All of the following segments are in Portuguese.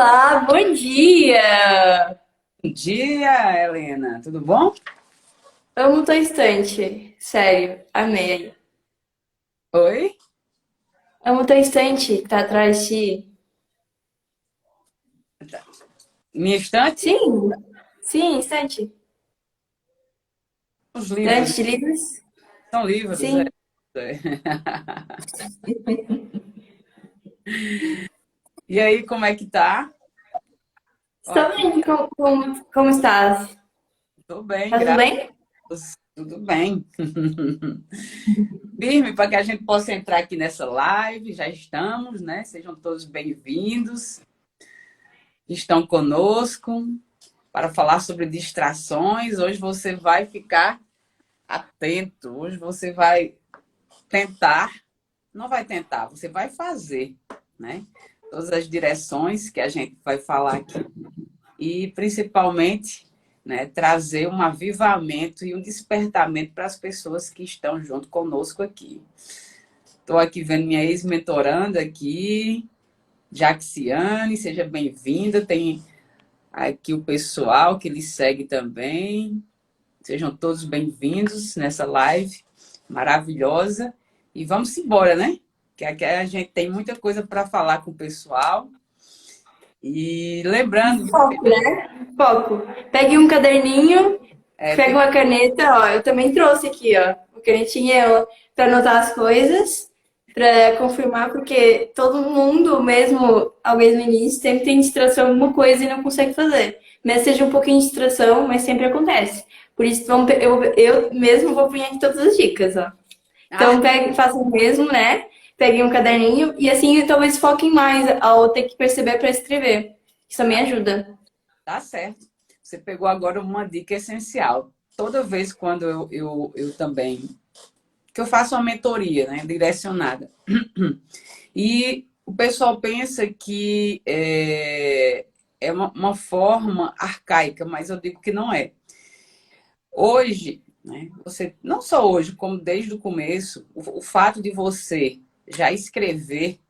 Olá, bom dia! Bom dia, Helena. Tudo bom? Amo tua estante, sério, amei. Oi? Amo tua estante que tá atrás de ti. Minha estante? Sim, sim, estante. Os livros. Estante de livros? São livros, é. Sim. E aí, como é que tá? Ó, Estou aqui, bem, como estás? tô bem, Tá tudo graças bem? a Deus. Tudo bem. Firme para que a gente possa entrar aqui nessa live. Já estamos, né? Sejam todos bem-vindos. Estão conosco para falar sobre distrações. Hoje você vai ficar atento. Hoje você vai tentar. Não vai tentar, você vai fazer, né? Todas as direções que a gente vai falar aqui. E, principalmente, né, trazer um avivamento e um despertamento para as pessoas que estão junto conosco aqui. Estou aqui vendo minha ex-mentoranda aqui, Jaxiane, seja bem-vinda. Tem aqui o pessoal que lhe segue também. Sejam todos bem-vindos nessa live maravilhosa. E vamos embora, né? Que aqui a gente tem muita coisa para falar com o pessoal. E lembrando, Foco, né? Foco. Pegue um caderninho, pega tem, uma caneta, ó. Eu também trouxe aqui, ó, uma canetinha para anotar as coisas, para confirmar, porque todo mundo, mesmo ao mesmo início, sempre tem distração em alguma coisa e não consegue fazer. Mesmo seja um pouquinho de distração, mas sempre acontece. Por isso, eu mesmo vou pôr aqui todas as dicas, ó. ah, Então, pegue, faça o mesmo, né? Peguem um caderninho e assim talvez foquem mais ao ter que perceber para escrever. Isso também ajuda. tá certo. Você pegou agora uma dica essencial. Toda vez quando eu também, que eu faço uma mentoria, né, direcionada, e o pessoal pensa que é uma forma arcaica, mas eu digo que não é. Hoje, né, você, não só hoje, como desde o começo, o fato de você já escrever,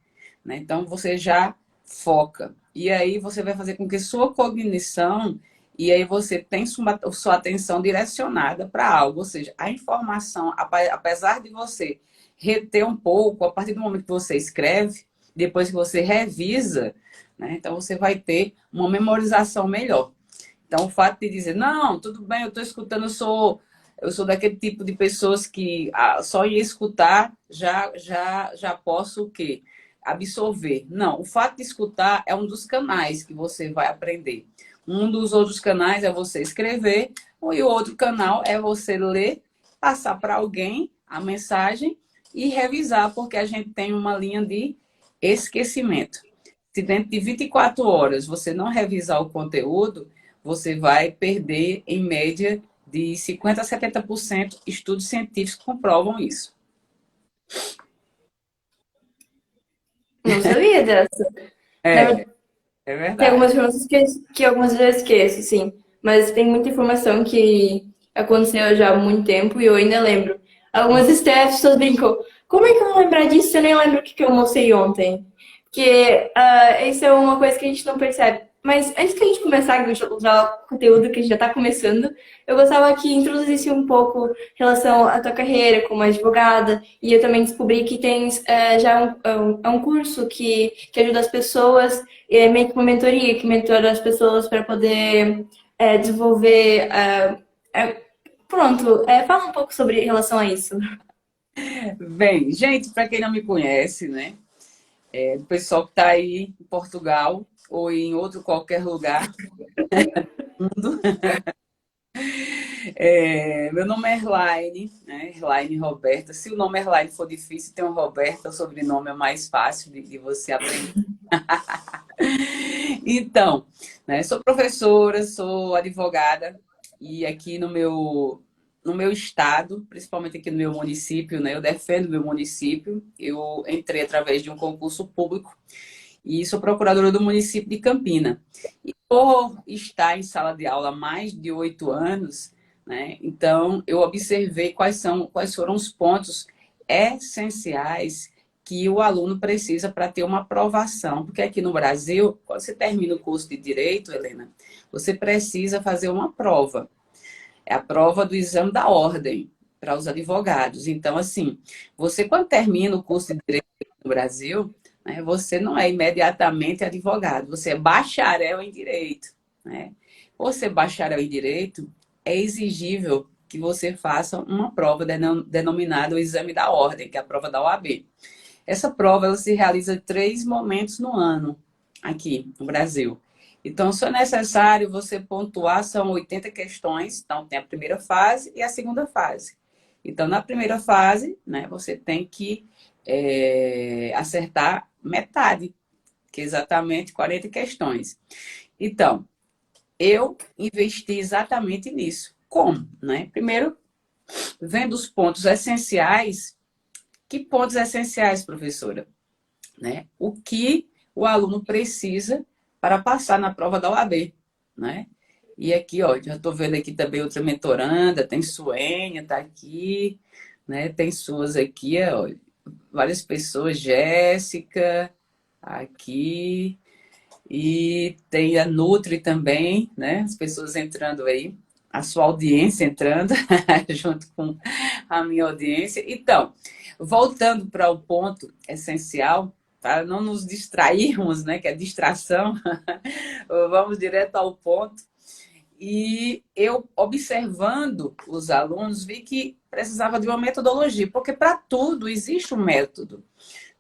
né, então você já foca. E aí você vai fazer com que sua cognição, e aí você tem sua atenção direcionada para algo. Ou seja, a informação, apesar de você reter um pouco, a partir do momento que você escreve, depois que você revisa, né, então você vai ter uma memorização melhor. Então, o fato de dizer, não, tudo bem, eu estou escutando, eu sou daquele tipo de pessoas que só em escutar já posso o quê? Absorver. Não, o fato de escutar é um dos canais que você vai aprender. Um dos outros canais é você escrever, e o outro canal é você ler, passar para alguém a mensagem e revisar, porque a gente tem uma linha de esquecimento. Se dentro de 24 horas você não revisar o conteúdo, você vai perder, em média, de 50% a 70%. Estudos científicos comprovam isso. Não sabia dessa. Na É, verdade, é tem verdade. algumas informações que algumas vezes eu esqueço, sim. Mas tem muita informação que aconteceu já há muito tempo e eu ainda lembro. Algumas pessoas brincam. Como é que eu vou lembrar disso? Eu nem lembro o que eu almocei ontem. Porque isso é uma coisa que a gente não percebe. Mas antes que a gente começar a usar o conteúdo que a gente já está começando, eu gostava que introduzisse um pouco em relação à tua carreira como advogada. E eu também descobri que tens já um curso que ajuda as pessoas, meio que uma mentoria que mentora as pessoas para poder desenvolver. Pronto, fala um pouco sobre em relação a isso. Bem, gente, para quem não me conhece, né? O pessoal que está aí em Portugal ou em outro qualquer lugar do mundo. Meu nome é Erlaine, né? Erlaine Roberta. Se o nome Erlaine for difícil, tem o Roberta, o sobrenome é mais fácil de você aprender. Então, né, sou professora, sou advogada e aqui no meu estado, principalmente aqui no meu município, né, eu defendo o meu município. Eu entrei através de um concurso público e sou procuradora do município de Campina. E por estar em sala de aula há mais de 8 anos, né, então eu observei quais foram os pontos essenciais que o aluno precisa para ter uma aprovação. Porque aqui no Brasil, quando você termina o curso de Direito, Helena, você precisa fazer uma prova. É a prova do exame da ordem para os advogados. Então, assim, você quando termina o curso de Direito no Brasil, né, você não é imediatamente advogado, você é bacharel em Direito. Né? Por ser bacharel em Direito, é exigível que você faça uma prova denominada o exame da ordem, que é a prova da OAB. Essa prova ela se realiza em 3 momentos no ano, aqui no Brasil. Então, se é necessário você pontuar, são 80 questões. Então, tem a primeira fase e a segunda fase. Então, na primeira fase, né, você tem que acertar metade, que é exatamente 40 questões. Então, eu investi exatamente nisso. Como? Né? Primeiro, vendo os pontos essenciais. Que pontos essenciais, professora? Né? O que o aluno precisa para passar na prova da OAB, né? E aqui, ó, já estou vendo aqui também outra mentoranda, tem Suênia, tá aqui, né? Tem suas aqui, ó, várias pessoas, Jéssica, aqui, e tem a Nutri também, né? As pessoas entrando aí, a sua audiência entrando junto com a minha audiência. Então, voltando para o ponto essencial, para não nos distrairmos, né, que é distração, vamos direto ao ponto. E eu, observando os alunos, vi que precisava de uma metodologia, porque para tudo existe um método.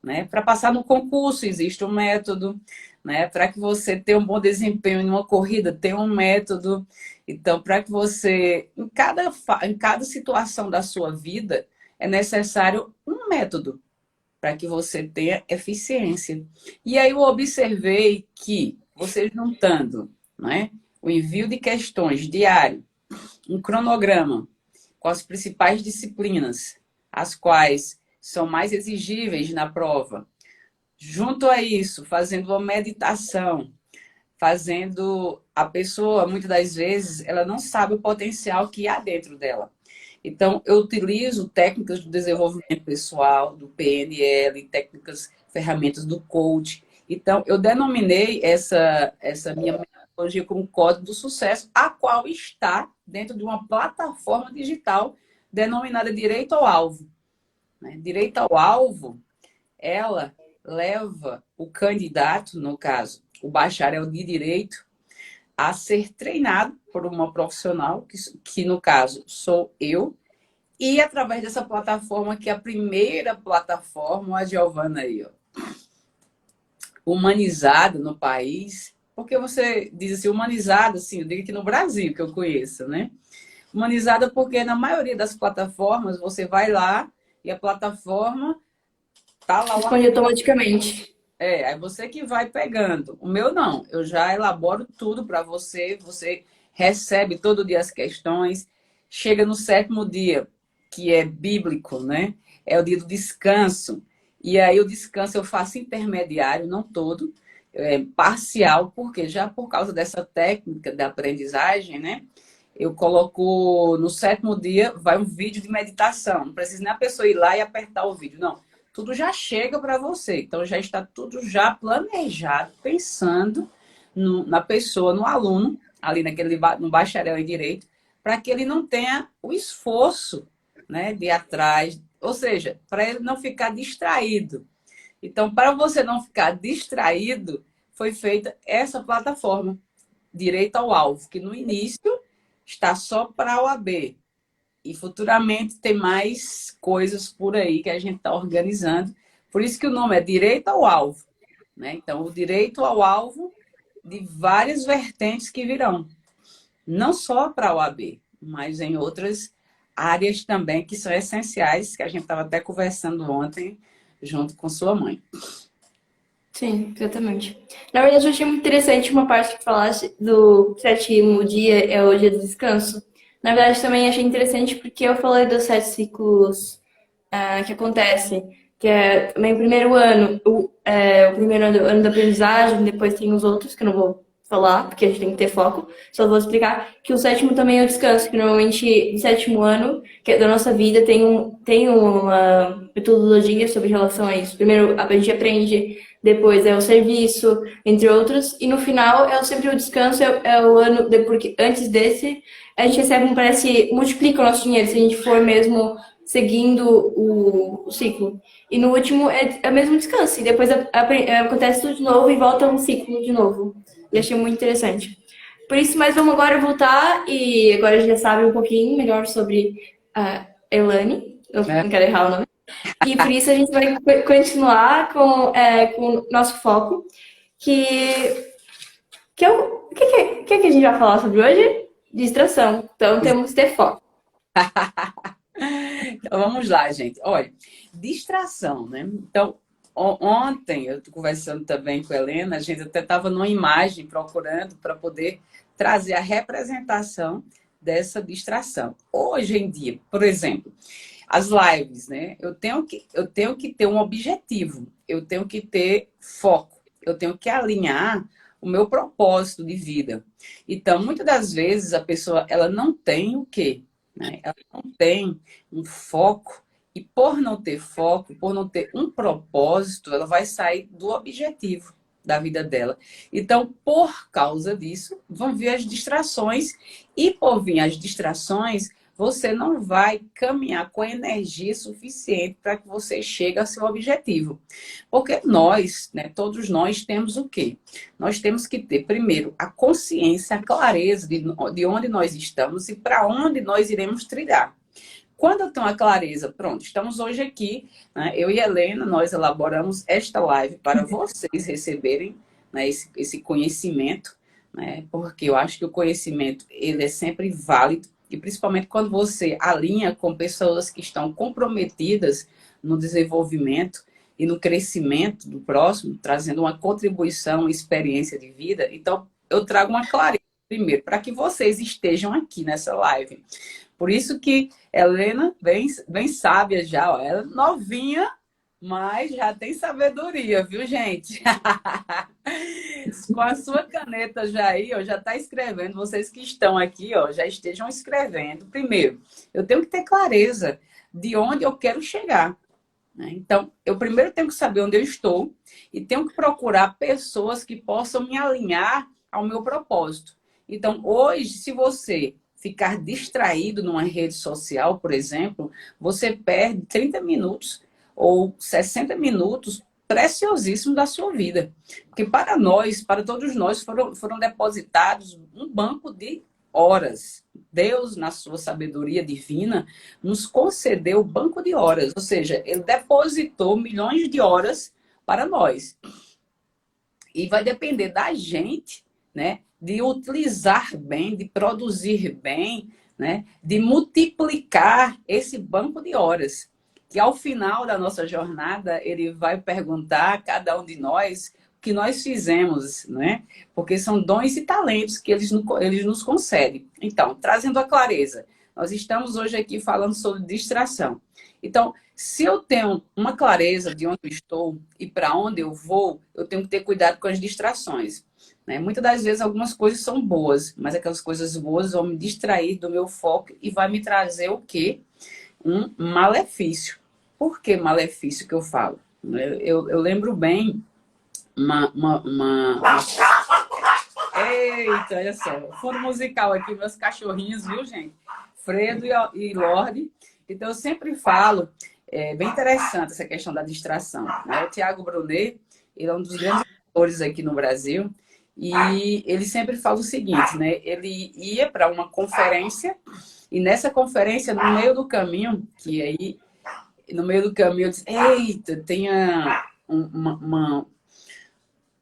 Né? Para passar no concurso existe um método, né? Para que você tenha um bom desempenho em uma corrida, tem um método. Então, para que você, em cada situação da sua vida, é necessário um método para que você tenha eficiência. E aí eu observei que você juntando, né, o envio de questões diário, um cronograma com as principais disciplinas, as quais são mais exigíveis na prova. Junto a isso, fazendo uma meditação, fazendo a pessoa, muitas das vezes, ela não sabe o potencial que há dentro dela. Então, eu utilizo técnicas do desenvolvimento pessoal, do PNL, técnicas, ferramentas do coach. Então, eu denominei essa minha metodologia como Código do Sucesso, a qual está dentro de uma plataforma digital denominada Direito ao Alvo. Direito ao Alvo, ela leva o candidato, no caso, o bacharel de Direito, a ser treinado por uma profissional, que no caso sou eu, e através dessa plataforma, que é a primeira plataforma, a Giovana aí, ó, humanizada no país, porque você diz assim, humanizada, assim, eu digo que no Brasil, que eu conheço, né? Humanizada porque na maioria das plataformas, você vai lá e a plataforma tá lá. Responde automaticamente. É você que vai pegando. O meu não, eu já elaboro tudo para você, você recebe todo dia as questões, chega no 7º dia, que é bíblico, né? É o dia do descanso. E aí o descanso eu faço intermediário, não todo, parcial, porque já por causa dessa técnica da aprendizagem, né? Eu coloco no 7º dia, vai um vídeo de meditação. Não precisa nem a pessoa ir lá e apertar o vídeo, não. Tudo já chega para você. Então, já está tudo já planejado, pensando na pessoa, no aluno, ali no bacharel em Direito, para que ele não tenha o esforço, né, de ir atrás. Ou seja, para ele não ficar distraído. Então, para você não ficar distraído, foi feita essa plataforma, Direito ao Alvo, que no início está só para a OAB. E futuramente tem mais coisas por aí que a gente está organizando. Por isso que o nome é Direito ao Alvo. Né? Então, o direito ao alvo de várias vertentes que virão. Não só para a OAB, mas em outras áreas também que são essenciais, que a gente estava até conversando ontem, junto com sua mãe. Sim, exatamente. Na verdade, eu achei muito interessante uma parte que falasse do 7º dia é o dia do descanso. Na verdade, também achei interessante porque eu falei dos 7 ciclos que acontecem, que é também o primeiro ano, o primeiro ano da aprendizagem, depois tem os outros, que eu não vou falar, porque a gente tem que ter foco. Só vou explicar que o sétimo também é o descanso, que normalmente no sétimo ano que é da nossa vida tem uma metodologia sobre relação a isso. Primeiro a gente aprende, depois é o serviço, entre outros, e no final é sempre o descanso, é o ano, porque antes desse a gente recebe parece, multiplica o nosso dinheiro se a gente for mesmo seguindo o ciclo. E no último é o mesmo descanso, e depois acontece tudo de novo e volta um ciclo de novo. E achei muito interessante. Por isso, mas vamos agora voltar e agora a gente já sabe um pouquinho melhor sobre a Elane. Eu né? não quero errar o nome. E por isso a gente vai continuar com o nosso foco, que é o que a gente vai falar sobre hoje? Distração. Então temos que ter foco. Então vamos lá, gente. Olha, distração, né? Então, ontem eu tô conversando também com a Helena, a gente até estava numa imagem procurando para poder trazer a representação dessa distração. Hoje em dia, por exemplo, as lives, né? Eu tenho que ter um objetivo, eu tenho que ter foco, eu tenho que alinhar o meu propósito de vida. Então, muitas das vezes a pessoa ela não tem o quê? Né? Ela não tem um foco e por não ter foco, por não ter um propósito, ela vai sair do objetivo da vida dela. Então, por causa disso, vão vir as distrações e por vir as distrações, você não vai caminhar com energia suficiente para que você chegue ao seu objetivo. Porque nós, né, todos nós temos o quê? Nós temos que ter, primeiro, a consciência, a clareza de onde nós estamos e para onde nós iremos trilhar. Quando eu tenho a clareza, pronto, estamos hoje aqui, né, eu e a Helena, nós elaboramos esta live para vocês receberem, né, esse conhecimento, né, porque eu acho que o conhecimento ele é sempre válido, e principalmente quando você alinha com pessoas que estão comprometidas no desenvolvimento e no crescimento do próximo, trazendo uma contribuição, experiência de vida. Então, eu trago uma clareza, primeiro, para que vocês estejam aqui nessa live. Por isso que Helena, bem sábia já, ó, ela é novinha, mas já tem sabedoria, viu, gente? Com a sua caneta já aí, ó, já está escrevendo. Vocês que estão aqui, ó, já estejam escrevendo. Primeiro, eu tenho que ter clareza de onde eu quero chegar. Né? Então, eu primeiro tenho que saber onde eu estou e tenho que procurar pessoas que possam me alinhar ao meu propósito. Então, hoje, se você ficar distraído numa rede social, por exemplo, você perde 30 minutos ou 60 minutos preciosíssimos da sua vida. Porque para nós, para todos nós, foram depositados um banco de horas. Deus, na sua sabedoria divina, nos concedeu o banco de horas. Ou seja, ele depositou milhões de horas para nós. E vai depender da gente, né, de utilizar bem, de produzir bem, né, de multiplicar esse banco de horas. Que ao final da nossa jornada, ele vai perguntar a cada um de nós o que nós fizemos, né? Porque são dons e talentos que eles nos concedem. Então, trazendo a clareza, nós estamos hoje aqui falando sobre distração. Então, se eu tenho uma clareza de onde eu estou e para onde eu vou, eu tenho que ter cuidado com as distrações. Né? Muitas das vezes algumas coisas são boas, mas aquelas coisas boas vão me distrair do meu foco e vai me trazer o quê? Um malefício. Por que malefício que eu falo? Eu lembro bem Eita, olha só. Fundo musical aqui, meus cachorrinhos, viu, gente? Fredo e Lorde. Então, eu sempre falo, é bem interessante essa questão da distração. Né? O Tiago Brunet, ele é um dos grandes autores aqui no Brasil, e ele sempre fala o seguinte, né? Ele ia para uma conferência, e nessa conferência, no meio do caminho, no meio do caminho, eu disse, eita, tem uma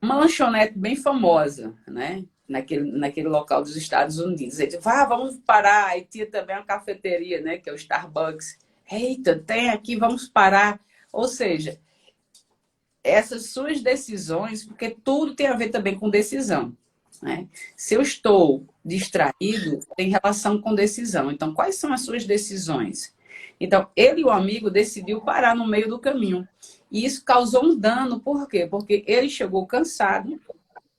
lanchonete bem famosa, né? Naquele local dos Estados Unidos. Ele disse, vamos parar. E tinha também uma cafeteria, né? Que é o Starbucks. Eita, tem aqui, vamos parar. Ou seja, essas suas decisões, porque tudo tem a ver também com decisão. Né? Se eu estou distraído, tem relação com decisão. Então, quais são as suas decisões? Então, ele e o amigo decidiu parar no meio do caminho. E isso causou um dano. Por quê? Porque ele chegou cansado,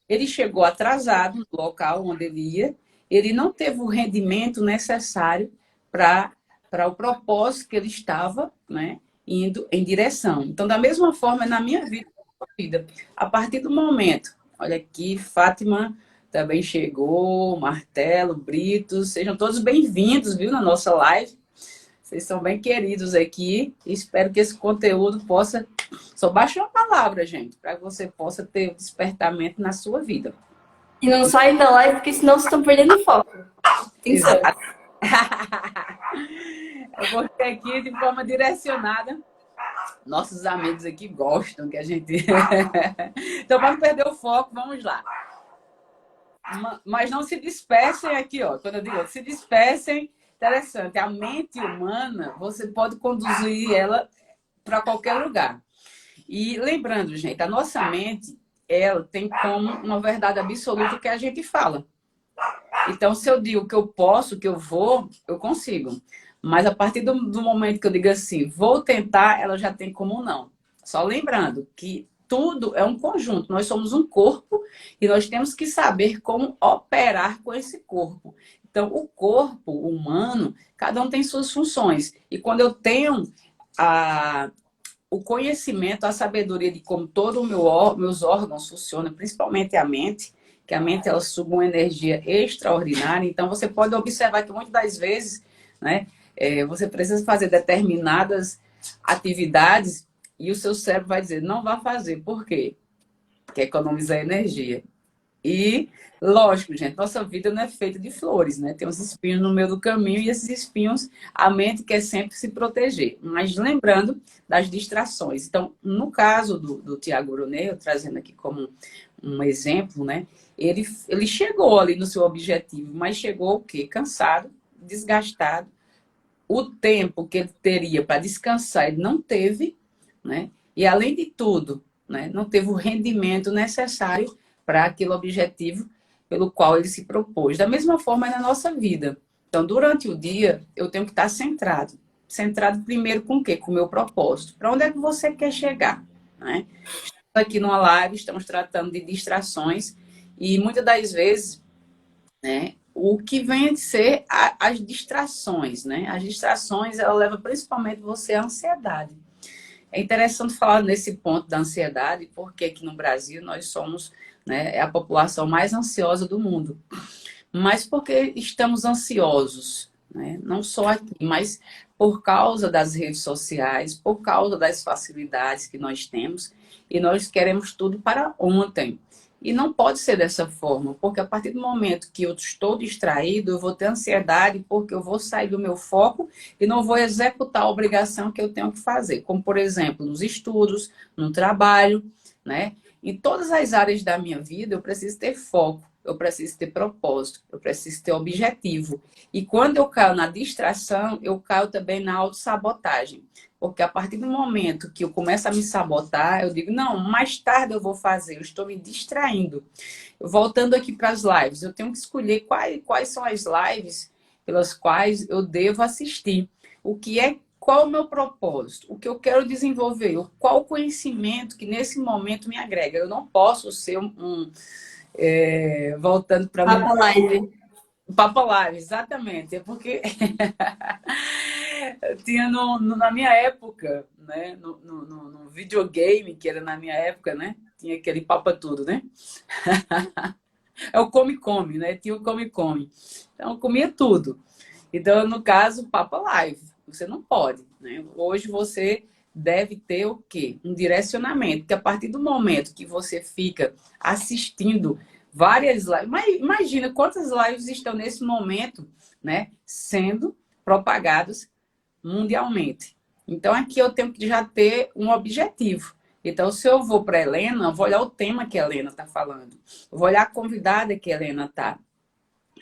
Ele chegou atrasado no local onde ele ia, ele não teve o rendimento necessário para o propósito que ele estava, né, indo em direção. Então, da mesma forma, na minha vida, a partir do momento, olha aqui, Fátima também chegou, Martelo, Brito, sejam todos bem-vindos, viu, na nossa live. Vocês são bem queridos aqui. Espero que esse conteúdo possa... Só baixa uma palavra, gente, para que você possa ter um despertamento na sua vida. E não saem da live, porque senão vocês estão perdendo o foco. Atenção. Exato. Eu vou ter aqui de forma direcionada. Nossos amigos aqui gostam que a gente... Então, para não perder o foco, vamos lá. Mas não se dispersem aqui, ó. Quando eu digo se dispersem, interessante. A mente humana, você pode conduzir ela para qualquer lugar. E lembrando, gente, a nossa mente, ela tem como uma verdade absoluta o que a gente fala. Então, se eu digo que eu posso, que eu vou, eu consigo. Mas a partir do momento que eu digo assim, vou tentar, ela já tem como não. Só lembrando que tudo é um conjunto. Nós somos um corpo e nós temos que saber como operar com esse corpo. Então, o corpo humano, cada um tem suas funções. E quando eu tenho o conhecimento, a sabedoria de como todos os meus órgãos funcionam, principalmente a mente, que a mente ela suga uma energia extraordinária. Então, você pode observar que muitas das vezes, né, você precisa fazer determinadas atividades e o seu cérebro vai dizer, não vá fazer. Por quê? Quer economizar energia. E, lógico, gente, nossa vida não é feita de flores, né? Tem uns espinhos no meio do caminho e esses espinhos a mente quer sempre se proteger. Mas lembrando das distrações. Então, no caso do Tiago Brunet, eu trazendo aqui como um exemplo, né? Ele chegou ali no seu objetivo, mas chegou o quê? Cansado, desgastado. O tempo que ele teria para descansar, ele não teve, né? E, além de tudo, né, não teve o rendimento necessário para aquele objetivo pelo qual ele se propôs. Da mesma forma é na nossa vida. Então, durante o dia, eu tenho que estar centrado. Centrado primeiro com o quê? Com o meu propósito. Para onde é que você quer chegar? Né? Estamos aqui numa live, estamos tratando de distrações e muitas das vezes, né, o que vem de ser as distrações, né? As distrações, ela leva principalmente você à ansiedade. É interessante falar nesse ponto da ansiedade, porque aqui no Brasil nós somos, né, a população mais ansiosa do mundo. Mas porque estamos ansiosos, né? Não só aqui, mas por causa das redes sociais, por causa das facilidades que nós temos, e nós queremos tudo para ontem. E não pode ser dessa forma, porque a partir do momento que eu estou distraído, eu vou ter ansiedade, porque eu vou sair do meu foco e não vou executar a obrigação que eu tenho que fazer. Como, por exemplo, nos estudos, no trabalho, né? Em todas as áreas da minha vida, eu preciso ter foco, eu preciso ter propósito, eu preciso ter objetivo. E quando eu caio na distração, eu caio também na autossabotagem. Porque a partir do momento que eu começo a me sabotar, eu digo, não, mais tarde eu vou fazer, eu estou me distraindo. Voltando aqui para as lives, eu tenho que escolher quais são as lives pelas quais eu devo assistir. Qual é o meu propósito? O que eu quero desenvolver? Qual o conhecimento que nesse momento me agrega? Eu não posso ser voltando para Papo live. Papo Live, exatamente. É porque tinha na minha época, né? No videogame, que era na minha época, né? Tinha aquele Papa Tudo, né? É o come-come, né? Tinha o come-come. Então, eu comia tudo. Então, no caso, Papa Live. Você não pode, né? Hoje você deve ter o quê? Um direcionamento. Que a partir do momento que você fica assistindo várias lives. Mas imagina quantas lives estão nesse momento, né, sendo propagadas mundialmente. Então, aqui eu tenho que já ter um objetivo. Então, se eu vou para a Helena, eu vou olhar o tema que a Helena está falando. Eu vou olhar a convidada que a Helena está.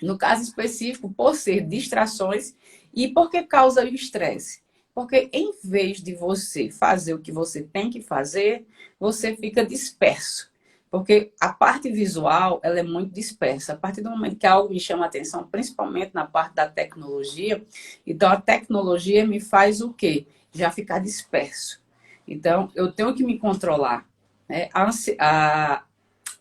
No caso específico, por ser distrações e porque causa o estresse. Porque em vez de você fazer o que você tem que fazer, você fica disperso. Porque a parte visual, ela é muito dispersa. A partir do momento que algo me chama a atenção, principalmente na parte da tecnologia, então a tecnologia me faz o quê? Já ficar disperso. Então, eu tenho que me controlar. Né?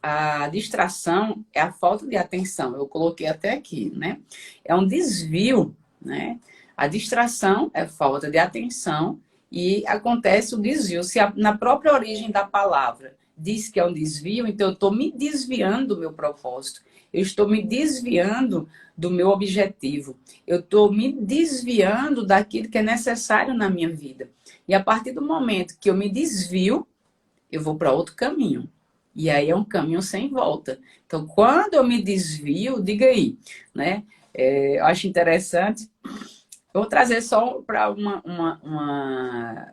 a distração é a falta de atenção. Eu coloquei até aqui, né? É um desvio, né? A distração é falta de atenção e acontece o desvio. Se na própria origem da palavra diz que é um desvio, então eu estou me desviando do meu propósito. Eu estou me desviando do meu objetivo. Eu estou me desviando daquilo que é necessário na minha vida. E a partir do momento que eu me desvio, eu vou para outro caminho. E aí é um caminho sem volta. Então, quando eu me desvio, diga aí, né? Eu acho interessante. Eu vou trazer só para uma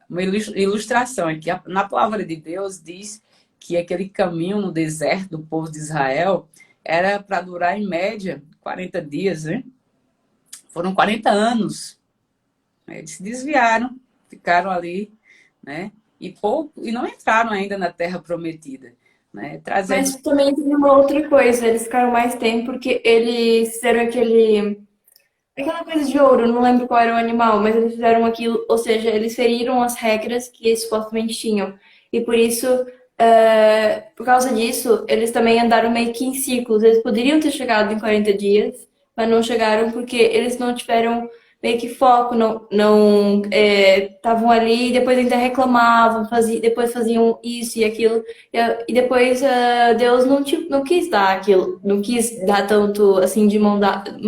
ilustração aqui. Na palavra de Deus diz que aquele caminho no deserto do povo de Israel era para durar em média 40 dias, né? Foram 40 anos. Eles se desviaram, ficaram ali, né? E não entraram ainda na terra prometida, né? Trazendo. Mas também tem uma outra coisa, eles ficaram mais tempo porque eles fizeram aquela coisa de ouro, não lembro qual era o animal, mas eles fizeram aquilo, ou seja, eles feriram as regras que eles supostamente tinham. E por isso, por causa disso, eles também andaram meio que em ciclos. Eles poderiam ter chegado em 40 dias, mas não chegaram porque eles não tiveram meio que foco, não estavam ali e depois ainda reclamavam, depois faziam isso e aquilo. E depois Deus não quis dar aquilo, não quis dar tanto assim de mão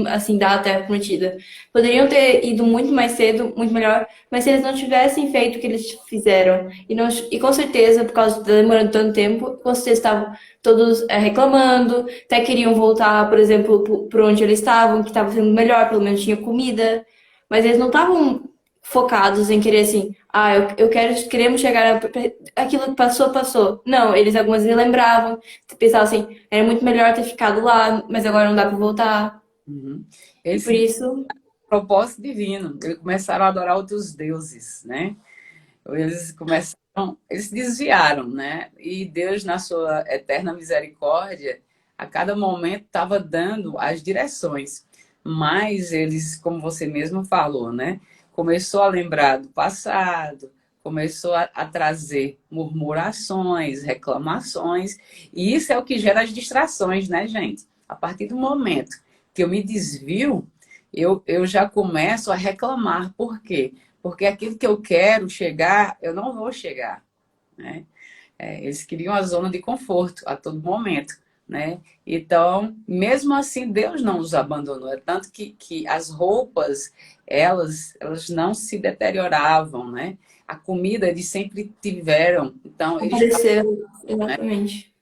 assim, dar a terra prometida. Poderiam ter ido muito mais cedo, muito melhor, mas se eles não tivessem feito o que eles fizeram, e com certeza, por causa de estar demorando tanto tempo, com certeza estavam todos reclamando, até queriam voltar, por exemplo, por onde eles estavam, que estava sendo melhor, pelo menos tinha comida, mas eles não estavam focados em querer assim, queremos chegar aquilo que passou, passou. Não, eles algumas vezes lembravam, pensavam assim, era muito melhor ter ficado lá, mas agora não dá para voltar. Uhum. E por Esse isso, propósito divino. Eles começaram a adorar outros deuses, né? Eles se desviaram, né? E Deus, na sua eterna misericórdia, a cada momento estava dando as direções. Mas eles, como você mesmo falou, né? Começou a lembrar do passado, começou a trazer murmurações, reclamações, e isso é o que gera as distrações, né, gente? A partir do momento que eu me desvio, eu já começo a reclamar. Por quê? Porque aquilo que eu quero chegar, eu não vou chegar, né? Eles queriam a zona de conforto a todo momento, né? Então, mesmo assim, Deus não os abandonou. É tanto que as roupas, elas não se deterioravam, né? A comida eles sempre tiveram. Então, eles apareceu, exatamente.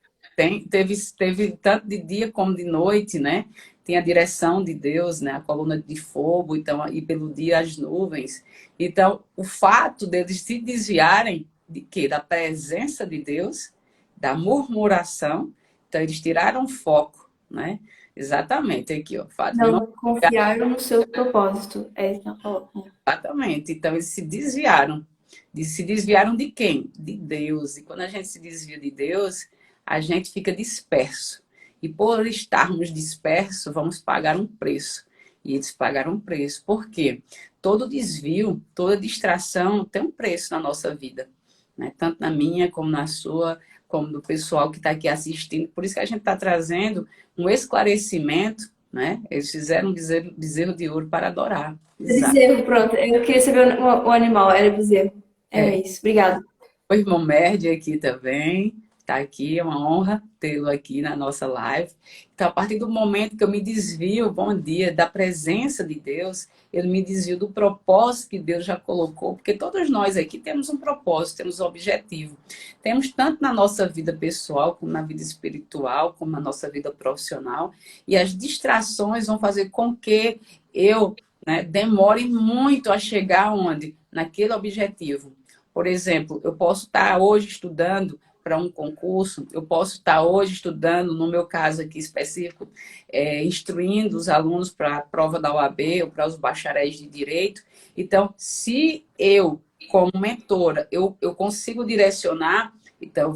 teve tanto de dia como de noite, né? Tem a direção de Deus, né? A coluna de fogo, então, e pelo dia as nuvens. Então, o fato deles se desviarem de quê? Da presença de Deus, da murmuração. Então, eles tiraram foco, né? Exatamente aqui, ó. O fato de não. Não confiaram no seu propósito. É isso que ela falou. Exatamente. Então, eles se desviaram. Se desviaram de quem? De Deus. E quando a gente se desvia de Deus, a gente fica disperso. E por estarmos dispersos, vamos pagar um preço. E eles pagaram um preço. Por quê? Todo desvio, toda distração tem um preço na nossa vida, né? Tanto na minha, como na sua, como do pessoal que está aqui assistindo. Por isso que a gente está trazendo um esclarecimento, né? Eles fizeram um bezerro de ouro para adorar. Exato. Bezerro, pronto. Eu queria saber o animal, era bezerro. É. É isso, obrigada. O irmão Merd aqui também, está aqui, é uma honra tê-lo aqui na nossa live. Então, a partir do momento que eu me desvio, bom dia, da presença de Deus, eu me desvio do propósito que Deus já colocou, porque todos nós aqui temos um propósito, temos um objetivo. Temos tanto na nossa vida pessoal, como na vida espiritual, como na nossa vida profissional, e as distrações vão fazer com que eu, né, demore muito a chegar onde? Naquele objetivo. Por exemplo, eu posso estar hoje estudando para um concurso, eu posso estar hoje estudando, no meu caso aqui específico, instruindo os alunos para a prova da OAB ou para os bacharéis de Direito. Então, se eu, como mentora, eu consigo direcionar, então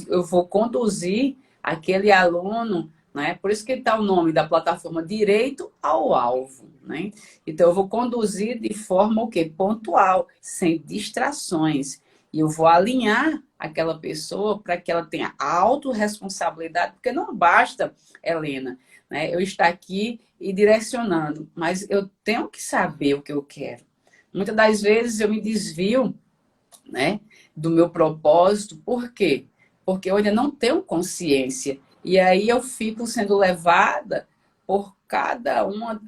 eu vou conduzir aquele aluno, né? Por isso que está o nome da plataforma Direito ao Alvo, né? Então, eu vou conduzir de forma o quê? Pontual, sem distrações. E eu vou alinhar aquela pessoa para que ela tenha autorresponsabilidade, porque não basta, Helena, né, eu estar aqui e direcionando, mas eu tenho que saber o que eu quero. Muitas das vezes eu me desvio, né, do meu propósito. Por quê? Porque eu ainda não tenho consciência. E aí eu fico sendo levada por cada uma,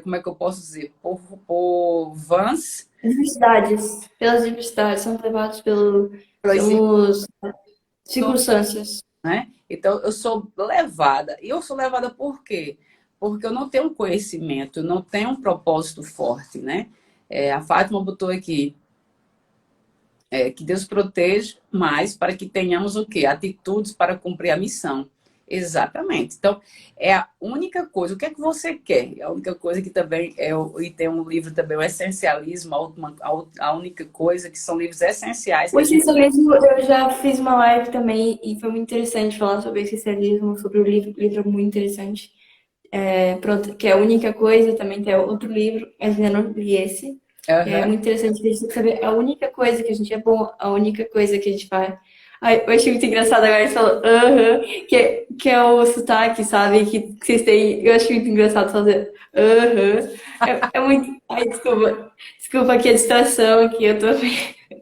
como é que eu posso dizer? Por vãs, Diversidades. Pelas diversidades, são levados pelas pelos circunstâncias, circunstâncias. né? Então eu sou levada. E eu sou levada por quê? Porque eu não tenho um conhecimento, eu não tenho um propósito forte, né? A Fátima botou aqui, que Deus proteja mais para que tenhamos o quê? Atitudes para cumprir a missão. Exatamente. Então, é a única coisa. O que é que você quer? É a única coisa que também e tem um livro também, o Essencialismo, a única coisa, que são livros essenciais O que a gente. essencialismo, eu já fiz uma live também e foi muito interessante falar sobre o essencialismo, sobre o livro é muito interessante. Pronto, que é a única coisa, também tem outro livro, mas ainda não li esse. É Aham. muito interessante a gente saber a única coisa que a gente é bom, a única coisa que a gente faz. Ai, eu achei muito engraçado agora você falou, aham, que é o sotaque, sabe? Que vocês têm. Eu achei muito engraçado fazer aham. É muito. Ai, desculpa. Desculpa aqui a distração aqui, eu tô.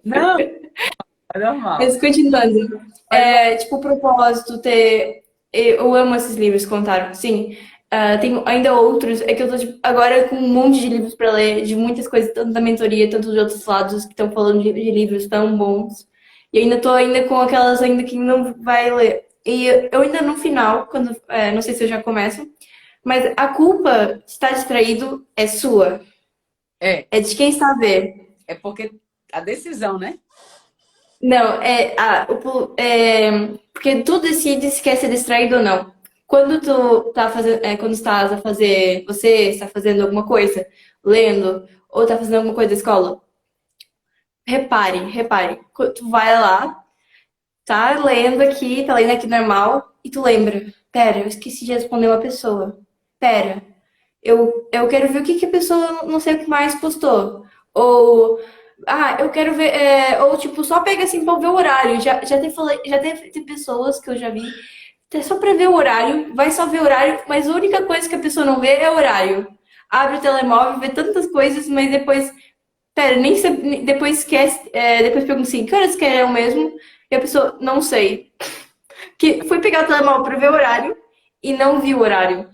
Não, é normal. Mas continuando. Mas eu Tipo, o propósito, ter. Eu amo esses livros que contaram, sim. Tem ainda outros. É que eu tô tipo, agora com um monte de livros para ler, de muitas coisas, tanto da mentoria, tanto de outros lados que estão falando de livros tão bons. E ainda tô ainda com aquelas ainda que não vai ler. E eu ainda no final, quando, não sei se eu já começo, mas a culpa de estar distraído é sua. é, É de quem está a ver. é porque a decisão, né? Não, porque tu decide se quer ser distraído ou não. Quando tu tá fazendo, quando estás a fazer, você está fazendo alguma coisa, lendo, ou tá fazendo alguma coisa da escola, repare. Quando tu vai lá, tá lendo aqui normal, e tu lembra, pera, eu esqueci de responder uma pessoa. Pera, eu quero ver o que que a pessoa não sei o que mais postou. Ou, eu quero ver. Ou, tipo, só pega assim pra ver o horário. Já teve pessoas que eu já vi. Só pra ver o horário, vai só ver o horário, mas a única coisa que a pessoa não vê é o horário. Abre o telemóvel, vê tantas coisas, mas depois. Pera, nem sabe, depois esquece. Depois pergunta assim: que horas que é o mesmo? E a pessoa, não sei. Que foi pegar o telemóvel pra ver o horário e não viu o horário.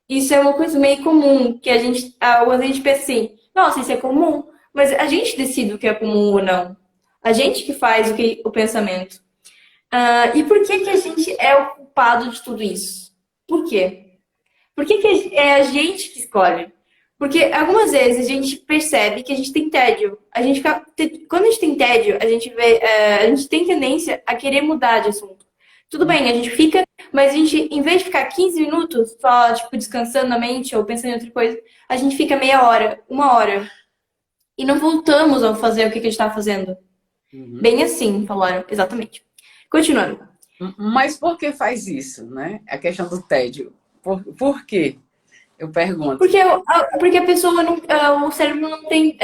Isso é uma coisa meio comum, que a gente pensa assim, nossa, isso é comum, mas a gente decide o que é comum ou não. A gente que faz o pensamento. E por que que a gente é o culpado de tudo isso? Por quê? Por que que é a gente que escolhe? Porque algumas vezes a gente percebe que a gente tem tédio. Quando a gente tem tédio, a gente tem tendência a querer mudar de assunto. Tudo bem, a gente fica, mas a gente, em vez de ficar 15 minutos só, tipo, descansando a mente ou pensando em outra coisa, a gente fica meia hora, uma hora. E não voltamos a fazer o que a gente estava fazendo. Uhum. Bem assim, falaram, exatamente. Continuando. Mas por que faz isso, né? A questão do tédio. Por quê? Eu pergunto. Porque a pessoa não, o cérebro não tem,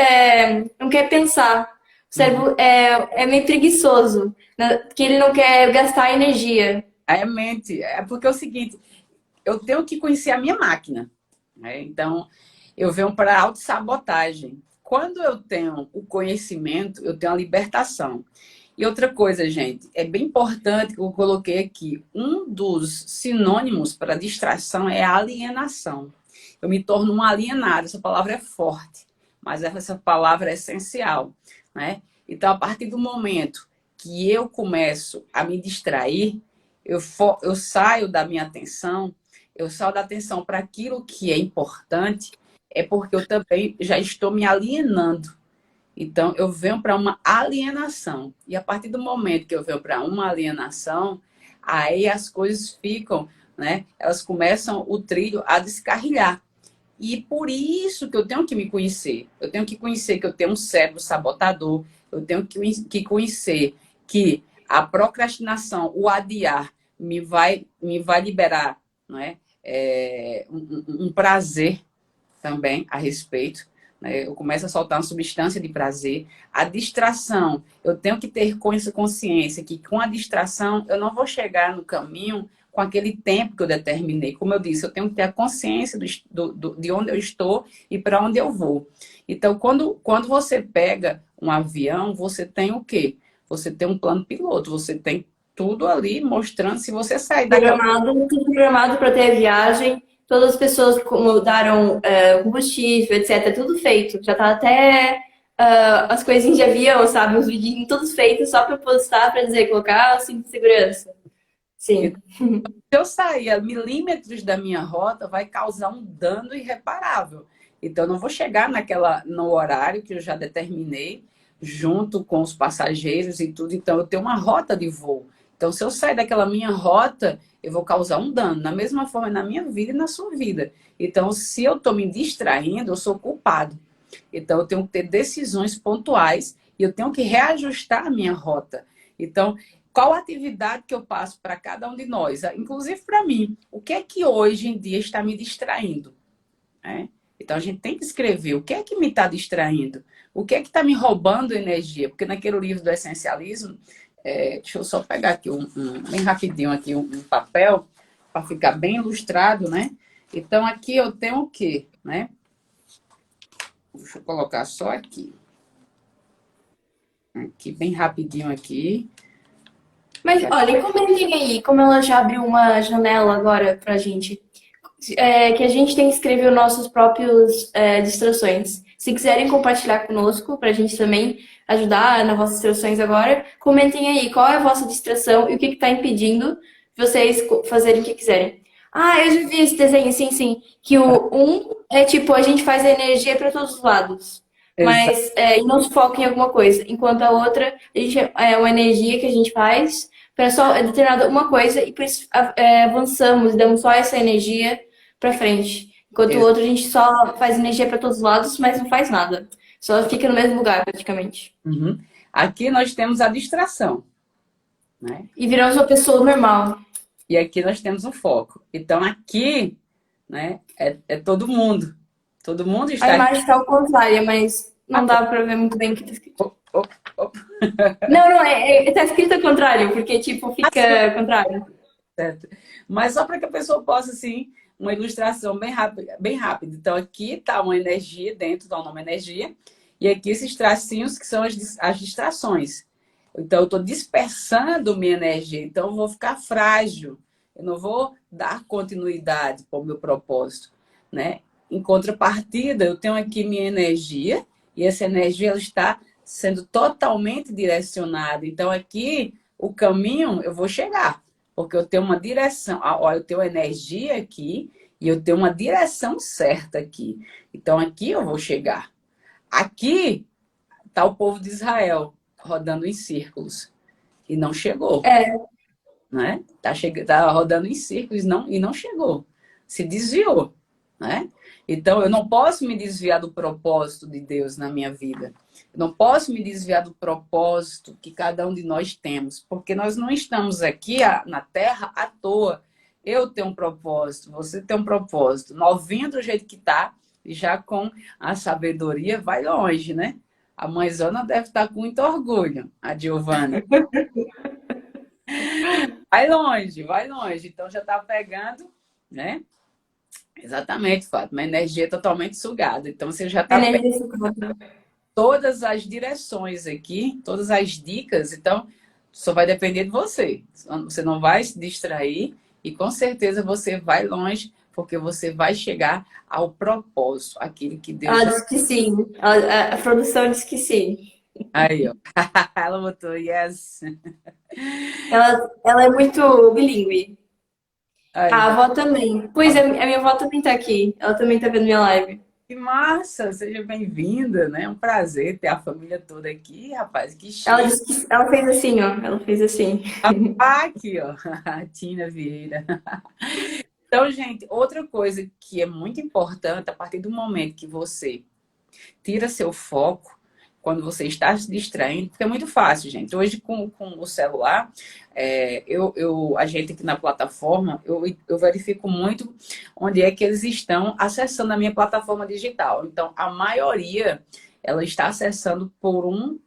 não quer pensar. O Uhum. cérebro é meio preguiçoso, né? Que ele não quer gastar energia. Aí a mente, é porque é o seguinte, eu tenho que conhecer a minha máquina, né? Então, eu venho para a autossabotagem. Quando eu tenho o conhecimento, eu tenho a libertação. E outra coisa, gente, é bem importante que eu coloquei aqui, um dos sinônimos para distração é a alienação. Eu me torno um alienado, essa palavra é forte, mas essa palavra é essencial, né? Então, a partir do momento que eu começo a me distrair, eu saio da minha atenção, eu saio da atenção para aquilo que é importante, é porque eu também já estou me alienando. Então, eu venho para uma alienação. E a partir do momento que eu venho para uma alienação, aí as coisas ficam, né? Elas começam o trilho a descarrilhar. E por isso que eu tenho que me conhecer. Eu tenho que conhecer que eu tenho um cérebro sabotador. Eu tenho que conhecer que a procrastinação, o adiar, me vai liberar, não é? Um prazer também a respeito, né? Eu começo a soltar uma substância de prazer. A distração, eu tenho que ter consciência que com a distração eu não vou chegar no caminho com aquele tempo que eu determinei. Como eu disse, eu tenho que ter a consciência de onde eu estou e para onde eu vou. Então, quando você pega um avião, você tem o quê? Você tem um plano piloto, você tem tudo ali mostrando se você sair daquela. Programado, tudo programado para ter a viagem. Todas as pessoas mudaram combustível, etc. Tudo feito. Já tá até as coisinhas de avião, sabe? Os vidinhos todos feitos só para postar, para dizer colocar cinto de segurança. Sim. Se eu sair a milímetros da minha rota, vai causar um dano irreparável. Então, eu não vou chegar no horário que eu já determinei, junto com os passageiros e tudo. Então, eu tenho uma rota de voo. Então, se eu sair daquela minha rota, eu vou causar um dano. Da mesma forma na minha vida e na sua vida. Então, se eu estou me distraindo, eu sou culpado. Então, eu tenho que ter decisões pontuais e eu tenho que reajustar a minha rota. Então, qual a atividade que eu passo para cada um de nós? Inclusive para mim. O que é que hoje em dia está me distraindo? Né? Então, a gente tem que escrever o que é que me está distraindo. O que é que está me roubando energia? Porque naquele livro do essencialismo, deixa eu só pegar aqui bem rapidinho aqui um papel para ficar bem ilustrado, né? Então, aqui eu tenho o quê? Né? Deixa eu colocar só aqui. Aqui, bem rapidinho aqui. Mas olha, comentem aí, como ela já abriu uma janela agora pra gente, que a gente tem que escrever os nossos próprios distrações. Se quiserem compartilhar conosco, pra gente também ajudar nas vossas distrações agora, comentem aí qual é a vossa distração e o que está impedindo vocês fazerem o que quiserem. Ah, eu já vi esse desenho, sim, sim, que o é tipo, a gente faz a energia para todos os lados. Exato. Mas e não se foca em alguma coisa. Enquanto a outra, a gente, é uma energia que a gente faz para só determinada uma coisa e por isso avançamos e damos só essa energia para frente. Enquanto o outro, a gente só faz energia para todos os lados, mas não faz nada. Só fica no mesmo lugar, praticamente. Uhum. Aqui nós temos a distração, né? E viramos uma pessoa normal. E aqui nós temos o foco. Então aqui, né, é todo mundo. Todo mundo A está imagem está ao contrário, mas não aqui. dá para ver muito bem o que está escrito. Oh, oh, oh. Não, não, tá escrito ao contrário, porque tipo, Assim, fica ao contrário. certo. Mas só para que a pessoa possa, assim, uma ilustração bem rápida, bem rápida. Então aqui está uma energia, dentro do nome energia, e aqui esses tracinhos que são as distrações. Então, eu estou dispersando minha energia. Então, eu vou ficar frágil. Eu não vou dar continuidade para o meu propósito, né? Em contrapartida, eu tenho aqui minha energia e essa energia ela está sendo totalmente direcionada. Então, aqui, o caminho, eu vou chegar. Porque eu tenho uma direção. Olha, eu tenho energia aqui e eu tenho uma direção certa aqui. Então, aqui eu vou chegar. Aqui está o povo de Israel rodando em círculos e não chegou, É, né? Tá rodando em círculos e não chegou, se desviou, né? Então eu não posso me desviar do propósito de Deus na minha vida. Eu não posso me desviar do propósito que cada um de nós temos, porque nós não estamos aqui na Terra à toa. Eu tenho um propósito, você tem um propósito. Novinho do jeito que tá, já com a sabedoria vai longe, né? A mãezona deve estar com muito orgulho, a Giovana. Vai longe, vai longe. Então já está pegando, né? Exatamente, Fátima. Uma energia totalmente sugada. Então você já está pegando energia sucata. todas as direções aqui, todas as dicas. Então só vai depender de você. Você não vai se distrair e com certeza você vai longe, porque você vai chegar ao propósito, aquilo que Deus Ela já. disse que sim. A produção disse que sim. Aí, ó. Ela botou yes. Ela é muito bilíngue. A Aí. avó também. Pois é, a minha avó também tá aqui. Ela também tá vendo minha live. Que massa! Seja bem-vinda, né? É um prazer ter a família toda aqui, rapaz. Que Ela chique. disse que ela fez assim, ó. Ela fez assim. Aqui, ó. A Tina Vieira. Então, gente, outra coisa que é muito importante, a partir do momento que você tira seu foco, quando você está se distraindo, porque é muito fácil, gente. Hoje, com o celular, a gente aqui na plataforma, eu verifico muito onde é que eles estão acessando a minha plataforma digital. Então, a maioria, ela está acessando por um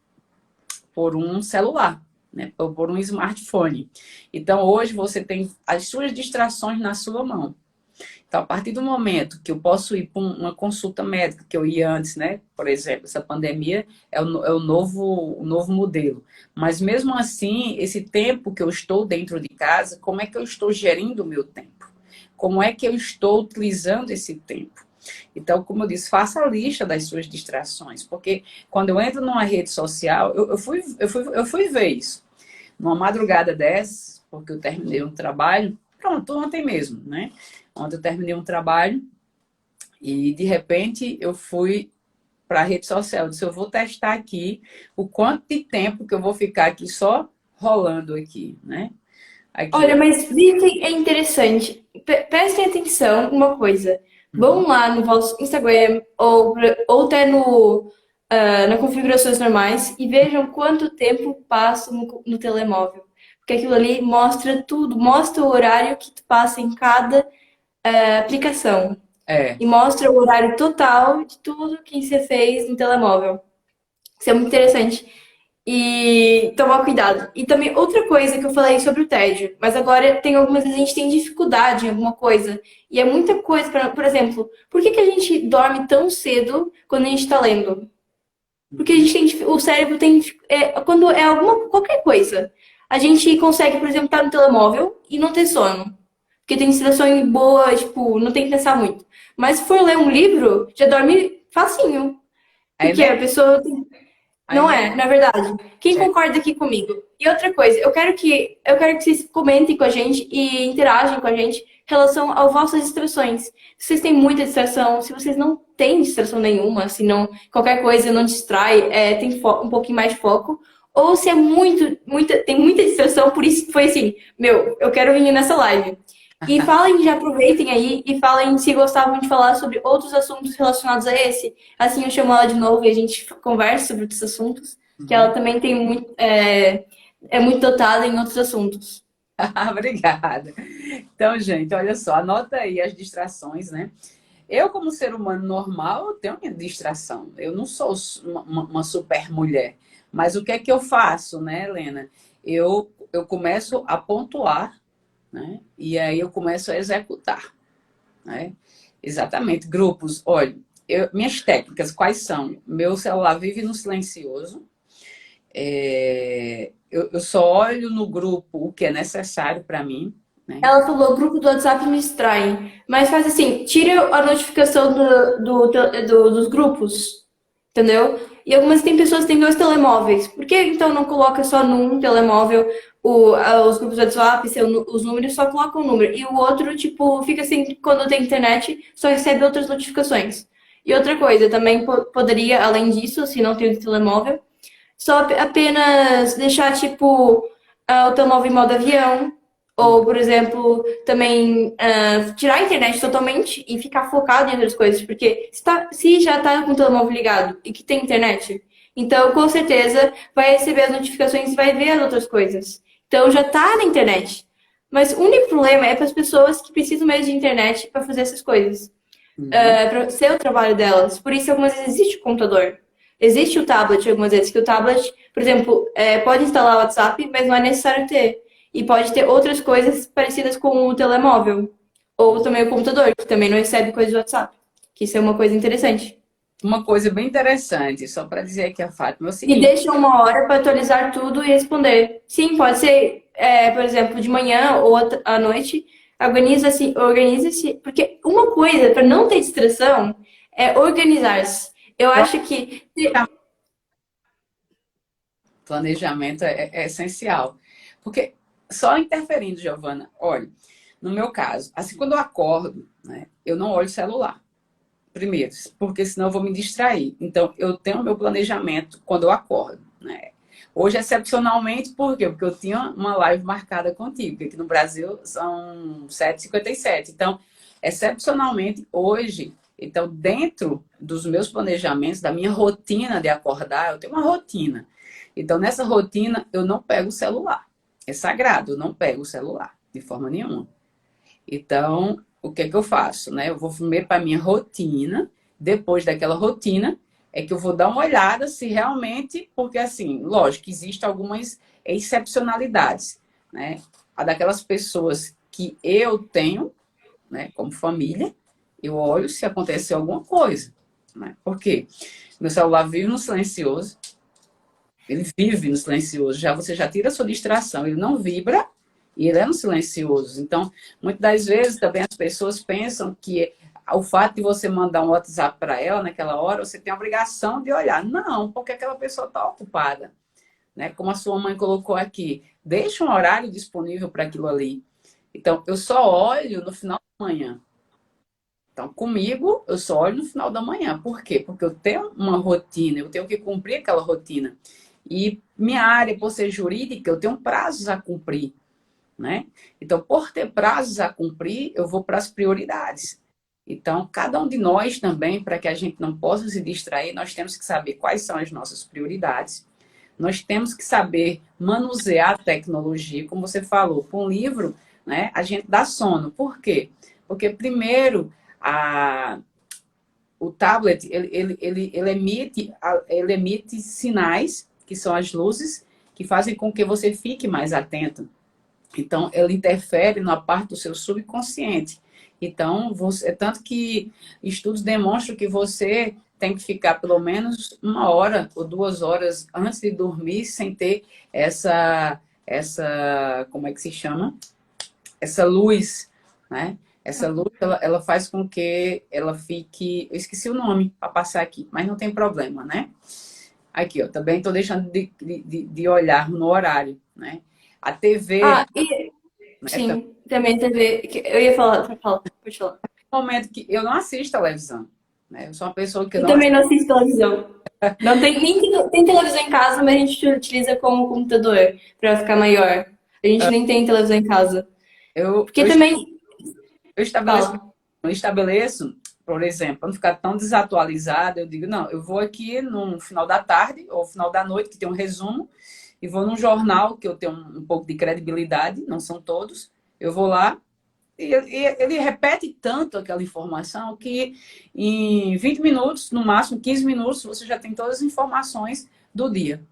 celular, né? Por um smartphone. Então, hoje, você tem as suas distrações na sua mão. Então, a partir do momento que eu posso ir para uma consulta médica, que eu ia antes, né? Por exemplo, essa pandemia é o novo modelo. Mas, mesmo assim, esse tempo que eu estou dentro de casa, como é que eu estou gerindo o meu tempo? Como é que eu estou utilizando esse tempo? Então, como eu disse, faça a lista das suas distrações. Porque quando eu entro numa rede social, eu fui ver isso. Numa madrugada dessas, porque eu terminei um trabalho, pronto, ontem mesmo, né? Ontem eu terminei um trabalho e, de repente, eu fui para a rede social. Eu disse, eu vou testar aqui o quanto de tempo que eu vou ficar aqui só rolando aqui, né? Aqui, Olha, ó. mas viu que é interessante. Prestem atenção uma coisa. Uhum. Vão lá no vosso Instagram ou até na configurações normais e vejam quanto tempo passa no telemóvel. Porque aquilo ali mostra tudo, mostra o horário que tu passa em cada aplicação. É, E mostra o horário total de tudo que você fez no telemóvel. Isso é muito interessante. E tomar cuidado. E também outra coisa que eu falei sobre o tédio, mas agora tem algumas vezes a gente tem dificuldade em alguma coisa. E é muita coisa, por exemplo, por que que a gente dorme tão cedo quando a gente está lendo? Porque a gente tem, o cérebro tem, quando é qualquer coisa, a gente consegue, por exemplo, estar no telemóvel e não ter sono. Porque tem distração boa, tipo, não tem que pensar muito. Mas se for ler um livro, já dorme facinho. a Porque a energia, pessoa a não é, energia. na verdade. Quem concorda aqui comigo? E outra coisa, eu quero que vocês comentem com a gente e interagem com a gente em relação às vossas distrações. Se vocês têm muita distração, se vocês não têm distração nenhuma, se não qualquer coisa não distrai, tem um pouquinho mais de foco, ou se é tem muita distração, por isso que foi assim, meu, eu quero vir nessa live. E falem, já aproveitem aí e falem se gostavam de falar sobre outros assuntos relacionados a esse. Assim eu chamo ela de novo e a gente conversa sobre outros assuntos, que ela Uhum. também tem é muito dotada em outros assuntos. Obrigada. Então, gente, olha só, anota aí as distrações, né? Eu, como ser humano normal, eu tenho minha distração. Eu não sou uma super mulher. Mas o que é que eu faço, né, Helena? Eu começo a pontuar, né? E aí eu começo a executar, né? Exatamente. Grupos, olha, minhas técnicas, quais são? Meu celular vive no silencioso. Eu só olho no grupo o que é necessário para mim, né? Ela falou, grupo do WhatsApp me distrai. Mas faz assim, tira a notificação dos grupos, entendeu? E algumas tem pessoas que têm dois telemóveis. Por que então não coloca só num telemóvel os grupos do WhatsApp, os números, só coloca um número. E o outro, tipo, fica assim, quando tem internet, só recebe outras notificações. E outra coisa, também poderia, além disso, se não tem o telemóvel, só apenas deixar, tipo, o telemóvel em modo avião. Ou, por exemplo, também tirar a internet totalmente e ficar focado em outras coisas. Porque se já está com o telemóvel ligado e que tem internet, então com certeza vai receber as notificações e vai ver as outras coisas. Então já está na internet. Mas o único problema é para as pessoas que precisam mesmo de internet para fazer essas coisas. Uhum. Para ser o trabalho delas. Por isso, algumas vezes existe o computador. Existe o tablet, algumas vezes, que o tablet, por exemplo, pode instalar o WhatsApp, mas não é necessário ter. E pode ter outras coisas parecidas com o telemóvel. Ou também o computador, que também não recebe coisa do WhatsApp. Que isso é uma coisa interessante. Uma coisa bem interessante, só para dizer aqui a Fátima, é o E seguinte. deixa uma hora para atualizar tudo e responder. Sim, pode ser, por exemplo, de manhã ou à noite. Organiza-se, porque uma coisa para não ter distração é organizar-se. Eu acho que Planejamento é essencial. Porque só interferindo, Giovana, olha, no meu caso, assim, quando eu acordo, né, eu não olho o celular. Primeiro, porque senão eu vou me distrair. Então, eu tenho o meu planejamento quando eu acordo, né? Hoje, excepcionalmente, por quê? Porque eu tinha uma live marcada contigo, que aqui no Brasil são 7h57. Então, excepcionalmente, hoje, Então, dentro dos meus planejamentos, da minha rotina de acordar, eu tenho uma rotina. Então, nessa rotina, eu não pego o celular. É sagrado, eu não pego o celular, de forma nenhuma. Então, o que é que eu faço, né? Eu vou primeiro para a minha rotina, depois daquela rotina, é que eu vou dar uma olhada se realmente, porque assim, lógico, existem algumas excepcionalidades, né? A daquelas pessoas que eu tenho, né, como família, eu olho se acontecer alguma coisa, né? Por quê? Meu celular vive no silencioso, ele vive no silencioso, já você já tira a sua distração, ele não vibra e ele é no silencioso. Então, muitas das vezes também as pessoas pensam que o fato de você mandar um WhatsApp para ela naquela hora, você tem a obrigação de olhar. Não, porque aquela pessoa está ocupada, né? Como a sua mãe colocou aqui, deixa um horário disponível para aquilo ali. Então, eu só olho no final da manhã. Então, comigo, eu só olho no final da manhã. Por quê? Porque eu tenho uma rotina, eu tenho que cumprir aquela rotina. E minha área, por ser jurídica, eu tenho prazos a cumprir, né? Então, por ter prazos a cumprir, eu vou para as prioridades. Então, cada um de nós também, para que a gente não possa se distrair, nós temos que saber quais são as nossas prioridades. Nós temos que saber manusear a tecnologia, como você falou, com um livro, né, a gente dá sono. Por quê? Porque primeiro a, o tablet ele emite sinais, que são as luzes, que fazem com que você fique mais atento. Então, ele interfere na parte do seu subconsciente. Então, tanto que estudos demonstram que você tem que ficar pelo menos 1 hora ou 2 horas antes de dormir sem ter como é que se chama? Essa luz, né? Essa luz, ela faz com que ela fique... Eu esqueci o nome para passar aqui, mas não tem problema, né? Aqui, ó, também estou deixando de olhar no horário, né? A TV, Ah, e né? Também sim, também TV. Eu ia falar, pode falar. é um momento que eu não assisto televisão, né? Eu sou uma pessoa que Eu não também não assisto televisão. Não tem, nem tem televisão em casa, mas a gente utiliza como computador para ficar maior. A gente nem tem televisão em casa. eu, Porque eu, também. eu estabeleço, Fala. eu estabeleço, por exemplo, para não ficar tão desatualizada, eu digo, não, eu vou aqui no final da tarde ou final da noite, que tem um resumo, e vou num jornal que eu tenho um pouco de credibilidade, não são todos, eu vou lá, e ele repete tanto aquela informação que em 20 minutos, no máximo 15 minutos, você já tem todas as informações do dia.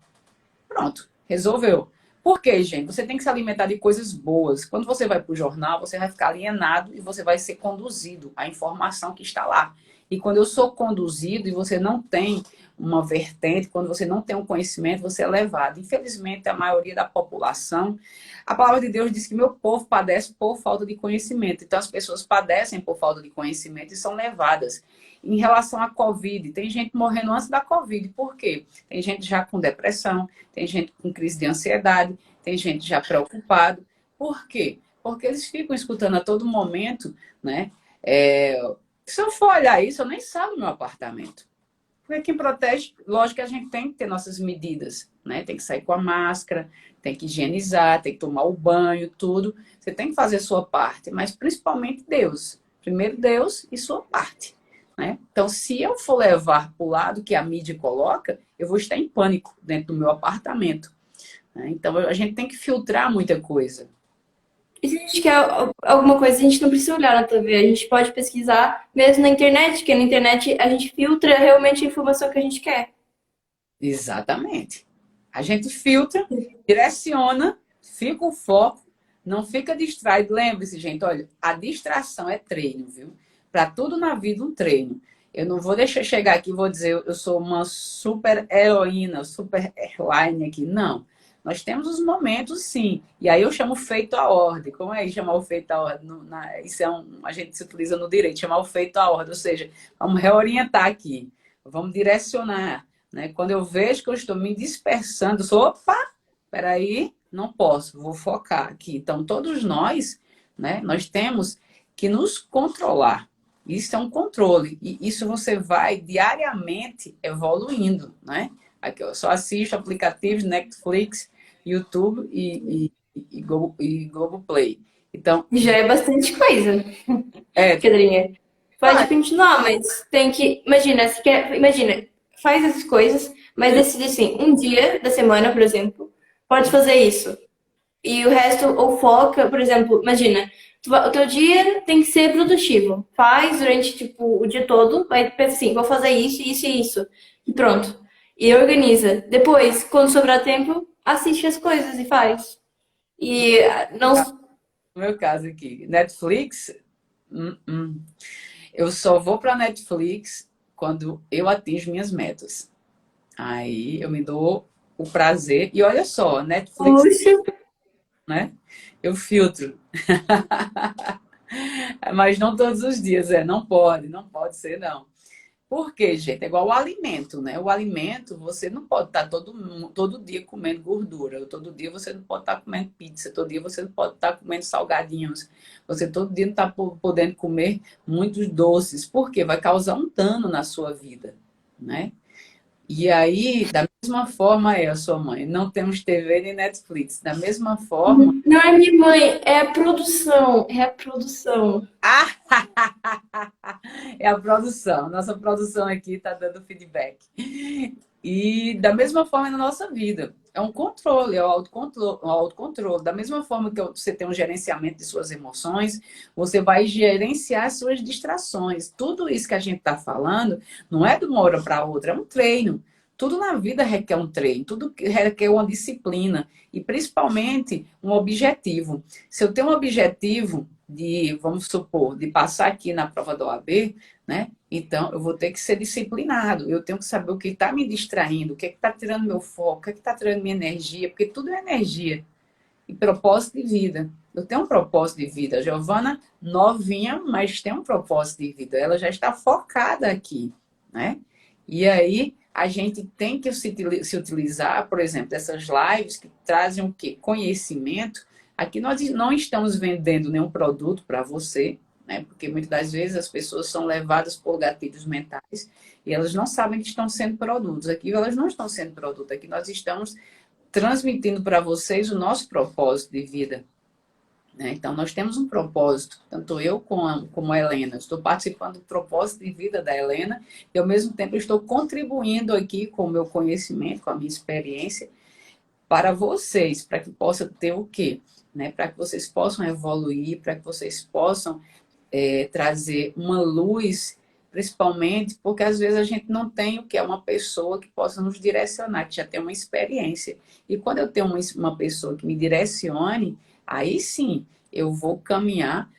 Pronto, resolveu. Por quê, gente? Você tem que se alimentar de coisas boas. Quando você vai para o jornal, você vai ficar alienado e você vai ser conduzido à informação que está lá. E quando eu sou conduzido e você não tem uma vertente, quando você não tem um conhecimento, você é levado. Infelizmente, a maioria da população, a palavra de Deus diz que meu povo padece por falta de conhecimento. Então, as pessoas padecem por falta de conhecimento e são levadas. Em relação à Covid, tem gente morrendo antes da Covid. Por quê? Tem gente já com depressão, tem gente com crise de ansiedade, tem gente já preocupado. Por quê? Porque eles ficam escutando a todo momento, né? Se eu for olhar isso, eu nem saio do meu apartamento. Porque quem protege, lógico que a gente tem que ter nossas medidas, né? Tem que sair com a máscara, tem que higienizar, tem que tomar o banho, tudo. Você tem que fazer a sua parte, mas principalmente Deus. Primeiro Deus e sua parte, né? Então, se eu for levar para o lado que a mídia coloca, eu vou estar em pânico dentro do meu apartamento, né? Então, a gente tem que filtrar muita coisa. E se a gente quer alguma coisa, a gente não precisa olhar na TV, a gente pode pesquisar mesmo na internet, porque na internet a gente filtra realmente a informação que a gente quer. Exatamente. A gente filtra, direciona, fica o foco, não fica distraído. Lembre-se, gente, olha, a distração é treino, viu? Para tudo na vida, um treino. Eu não vou deixar chegar aqui e vou dizer eu sou uma super heroína, super heroine aqui. Não. Nós temos os momentos, sim. E aí eu chamo feito à ordem. Como é chamar o feito à ordem? Isso a gente se utiliza no direito, chamar o feito à ordem. Ou seja, vamos reorientar aqui, vamos direcionar, né? Quando eu vejo que eu estou me dispersando, eu sou, opa, peraí, não posso, vou focar aqui. Então, todos nós, né, nós temos que nos controlar. Isso é um controle. E isso você vai diariamente evoluindo, né? Aqui eu só assisto aplicativos Netflix, YouTube e Globoplay. Então, Já é bastante coisa, é, Pedrinha. pode continuar, mas tem que. Imagina, se quer. Imagina, faz essas coisas, mas decide assim, um dia da semana, por exemplo, pode fazer isso. E o resto, ou foca, por exemplo, imagina, o teu dia tem que ser produtivo. Faz durante, tipo, o dia todo, vai pensar assim, vou fazer isso, isso e isso. E pronto. E organiza. Depois, quando sobrar tempo, assiste as coisas e faz. E não. No meu caso aqui, Netflix, eu só vou para Netflix quando eu atingo minhas metas. Aí eu me dou o prazer. E olha só, Netflix, Puxa, né? Eu filtro. Mas não todos os dias, não pode ser, não. Por quê, gente? É igual o alimento, né? O alimento, você não pode estar todo dia comendo gordura. Todo dia você não pode estar comendo pizza. Todo dia você não pode estar comendo salgadinhos. Você todo dia não está podendo comer muitos doces. Por quê? Vai causar um dano na sua vida, né? E aí, da mesma forma, a sua mãe. Não temos TV nem Netflix. Da mesma forma. não é minha mãe, é a produção. É a produção. É a produção. Nossa produção aqui está dando feedback. E da mesma forma na nossa vida. É um controle, é o autocontrole, o autocontrole. Da mesma forma que você tem um gerenciamento de suas emoções, você vai gerenciar as suas distrações. Tudo isso que a gente está falando não é de uma hora para outra, é um treino. Tudo na vida requer um treino, tudo requer uma disciplina e principalmente um objetivo. Se eu tenho um objetivo de, vamos supor, de passar aqui na prova da OAB, né? Então, eu vou ter que ser disciplinado. Eu tenho que saber o que está me distraindo, o que está tirando meu foco, o que está tirando minha energia, porque tudo é energia e propósito de vida. Eu tenho um propósito de vida. A Giovana, novinha, mas tem um propósito de vida. Ela já está focada aqui, né? E aí, a gente tem que se utilizar, por exemplo, dessas lives que trazem o quê? Conhecimento. Aqui nós não estamos vendendo nenhum produto para você, né? Porque muitas das vezes as pessoas são levadas por gatilhos mentais e elas não sabem que estão sendo produtos. Aqui elas não estão sendo produto. Aqui nós estamos transmitindo para vocês o nosso propósito de vida, né? Então nós temos um propósito, tanto eu como a Helena. Estou participando do propósito de vida da Helena e ao mesmo tempo estou contribuindo aqui com o meu conhecimento, com a minha experiência para vocês, para que possa ter o quê? Né? Para que vocês possam evoluir, para que vocês possam trazer uma luz, principalmente porque às vezes a gente não tem o que é uma pessoa que possa nos direcionar, que já tem uma experiência. E quando eu tenho uma pessoa que me direcione, aí sim eu vou caminhar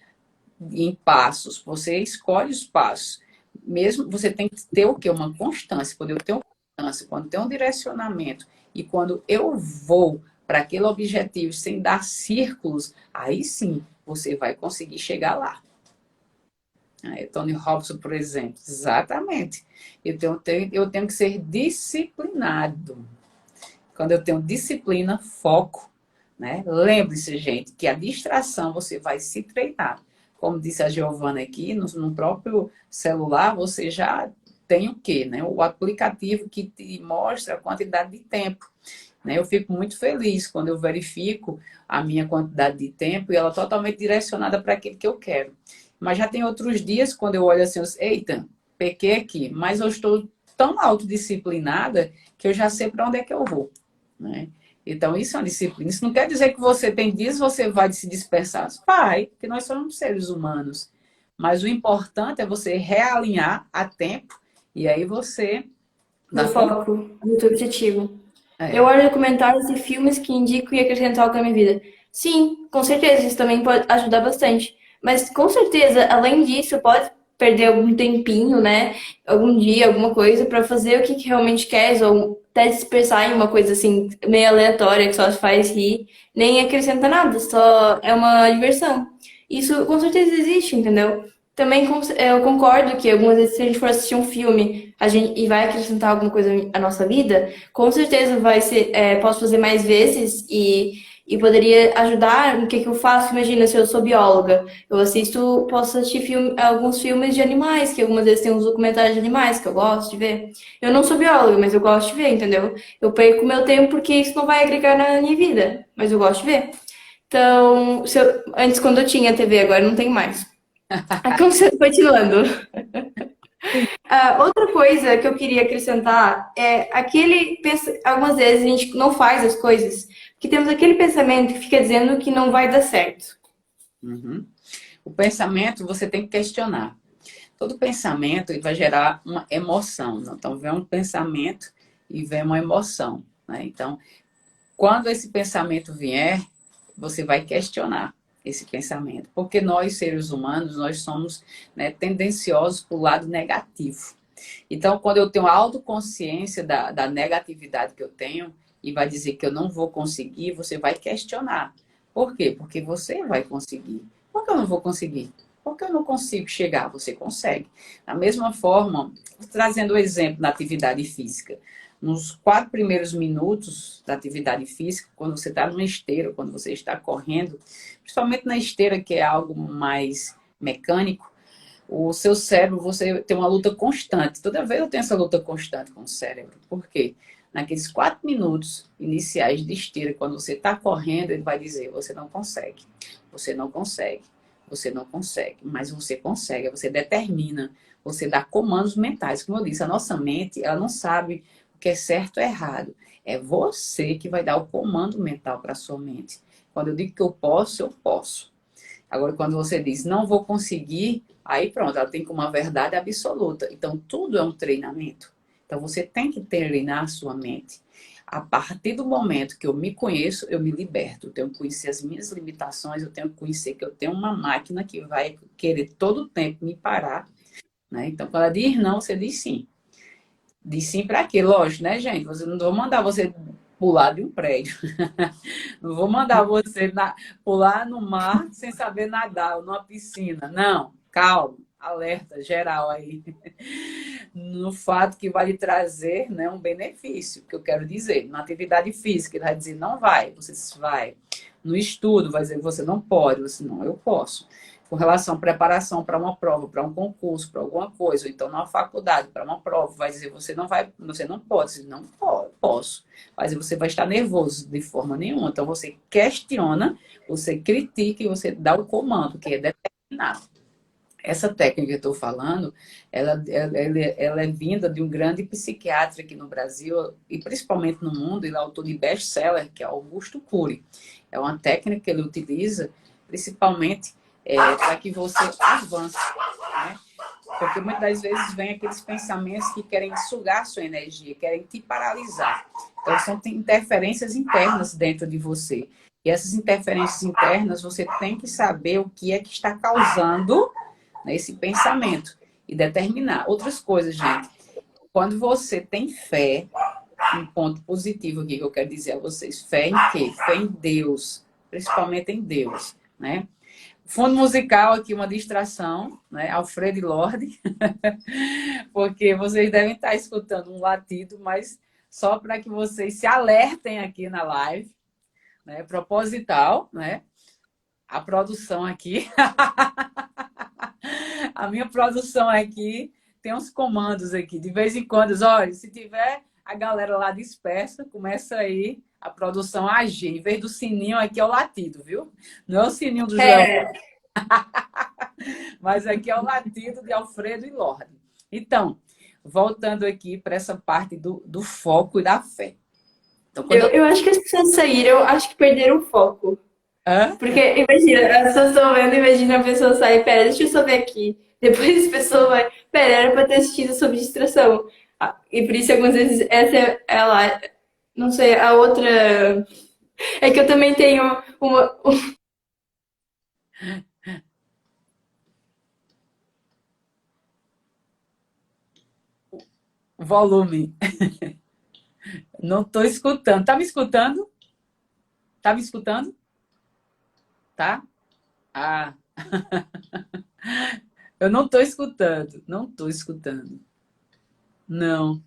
em passos. Você escolhe os passos. Mesmo você tem que ter o quê? Uma constância. Quando eu tenho constância, quando eu tenho um direcionamento e quando eu vou para aquele objetivo sem dar círculos, aí sim você vai conseguir chegar lá. Tony Robson, por exemplo, exatamente. Eu tenho que ser disciplinado. Quando eu tenho disciplina, foco, né? Lembre-se, gente, que a distração você vai se treinar. Como disse a Giovana aqui, no próprio celular você já tem o quê? Né? O aplicativo que te mostra a quantidade de tempo. Né? Eu fico muito feliz quando eu verifico a minha quantidade de tempo e ela totalmente direcionada para aquilo que eu quero. Mas já tem outros dias quando eu olho assim, eita, pequei aqui, mas eu estou tão autodisciplinada que eu já sei para onde é que eu vou. Né? Então, isso é uma disciplina. Isso não quer dizer que você tem dias você vai se dispersar. Vai, porque nós somos seres humanos. Mas o importante é você realinhar a tempo e aí você... No foco, no teu objetivo. É. Eu olho documentários e filmes que indicam e acrescentam algo na minha vida. Sim, com certeza, isso também pode ajudar bastante. Mas com certeza, além disso, pode perder algum tempinho, né? Algum dia, alguma coisa, pra fazer o que realmente queres, ou até se dispersar em uma coisa assim, meio aleatória, que só te faz rir, nem acrescenta nada, só é uma diversão. Isso com certeza existe, entendeu? Também eu concordo que algumas vezes, se a gente for assistir um filme e vai acrescentar alguma coisa à nossa vida, com certeza vai ser, posso fazer mais vezes e poderia ajudar no que eu faço. Imagina, se eu sou bióloga, eu assisto, posso assistir alguns filmes de animais, que algumas vezes tem uns documentários de animais que eu gosto de ver. Eu não sou bióloga, mas eu gosto de ver, entendeu? Eu perco meu tempo porque isso não vai agregar na minha vida, mas eu gosto de ver. Então, antes quando eu tinha TV, agora não tem mais. Continuando. Sim. Outra coisa que eu queria acrescentar é algumas vezes a gente não faz as coisas porque temos aquele pensamento que fica dizendo que não vai dar certo. Uhum. O pensamento você tem que questionar. Todo pensamento ele vai gerar uma emoção. Né? Então, vem um pensamento e vem uma emoção. Né? Então, quando esse pensamento vier, você vai questionar esse pensamento. Porque nós, seres humanos, nós somos, né, tendenciosos para o lado negativo. Então, quando eu tenho autoconsciência da negatividade que eu tenho e vai dizer que eu não vou conseguir, você vai questionar. Por quê? Porque você vai conseguir. Por que eu não vou conseguir? Porque eu não consigo chegar, você consegue. Da mesma forma, trazendo o exemplo da atividade física. Nos 4 primeiros minutos da atividade física, quando você está numa esteira, quando você está correndo, principalmente na esteira, que é algo mais mecânico, o seu cérebro, você tem uma luta constante. Toda vez eu tenho essa luta constante com o cérebro. Por quê? Naqueles 4 minutos iniciais de esteira, quando você está correndo, ele vai dizer: você não consegue, você não consegue, você não consegue. Mas você consegue, você determina, você dá comandos mentais. Como eu disse, a nossa mente, ela não sabe o que é certo ou errado. É você que vai dar o comando mental para a sua mente. Quando eu digo que eu posso, eu posso. Agora, quando você diz não vou conseguir, aí pronto, ela tem como uma verdade absoluta. Então, tudo é um treinamento. Então, você tem que treinar a sua mente. A partir do momento que eu me conheço, eu me liberto. Eu tenho que conhecer as minhas limitações, eu tenho que conhecer que eu tenho uma máquina que vai querer todo o tempo me parar. Né? Então, quando ela diz não, você diz sim. Diz sim para quê? Lógico, né, gente? Você não vou mandar você pular de um prédio. Não vou mandar você pular no mar sem saber nadar, ou numa piscina. Não, calma, alerta geral aí. No fato que vai lhe trazer, né, um benefício, que eu quero dizer. Na atividade física, ele vai dizer não vai, você vai. No estudo, vai dizer você não pode, você não, eu posso. Com relação à preparação para uma prova, para um concurso, para alguma coisa, ou então na faculdade, para uma prova, vai dizer você não vai, você não pode, você não pode, posso. Mas você vai estar nervoso de forma nenhuma. Então você questiona, você critica e você dá o comando, que é determinado. Essa técnica que eu estou falando, ela é vinda de um grande psiquiatra aqui no Brasil e principalmente no mundo. Ele é autor de best-seller, que é Augusto Cury. É uma técnica que ele utiliza principalmente para que você avance, né? Porque muitas das vezes vem aqueles pensamentos que querem sugar sua energia, querem te paralisar. Então, são interferências internas dentro de você. E essas interferências internas, você tem que saber o que é que está causando, né, esse pensamento e determinar. Outras coisas, gente. Quando você tem fé, um ponto positivo aqui que eu quero dizer a vocês, fé em quê? Fé em Deus, principalmente em Deus, né? Fundo musical aqui, uma distração, né? Alfredo e Lorde, porque vocês devem estar escutando um latido, mas só para que vocês se alertem aqui na live, né? Proposital, né? A produção aqui, a minha produção aqui tem uns comandos aqui, de vez em quando, olha, se tiver a galera lá dispersa, começa aí a produção a agir. Em vez do sininho aqui é o latido, viu? Não é o sininho do Joel, É, mas aqui é o latido de Alfredo e Lorde. Então, voltando aqui para essa parte do foco e da fé. Então, quando eu, eu... eu acho que as pessoas saíram, acho que perderam o foco. Hã? Porque, imagina, as pessoas estão vendo, imagina a pessoa sair, pera, deixa eu só ver aqui. Depois a pessoa vai, pera, era pra ter assistido sobre distração. E por isso, algumas vezes, essa é ela, não sei, a outra. É que eu também tenho uma. Volume. Não estou escutando. Tá me escutando? Tá me escutando? Tá? Ah, eu não estou escutando. Não estou escutando. Não.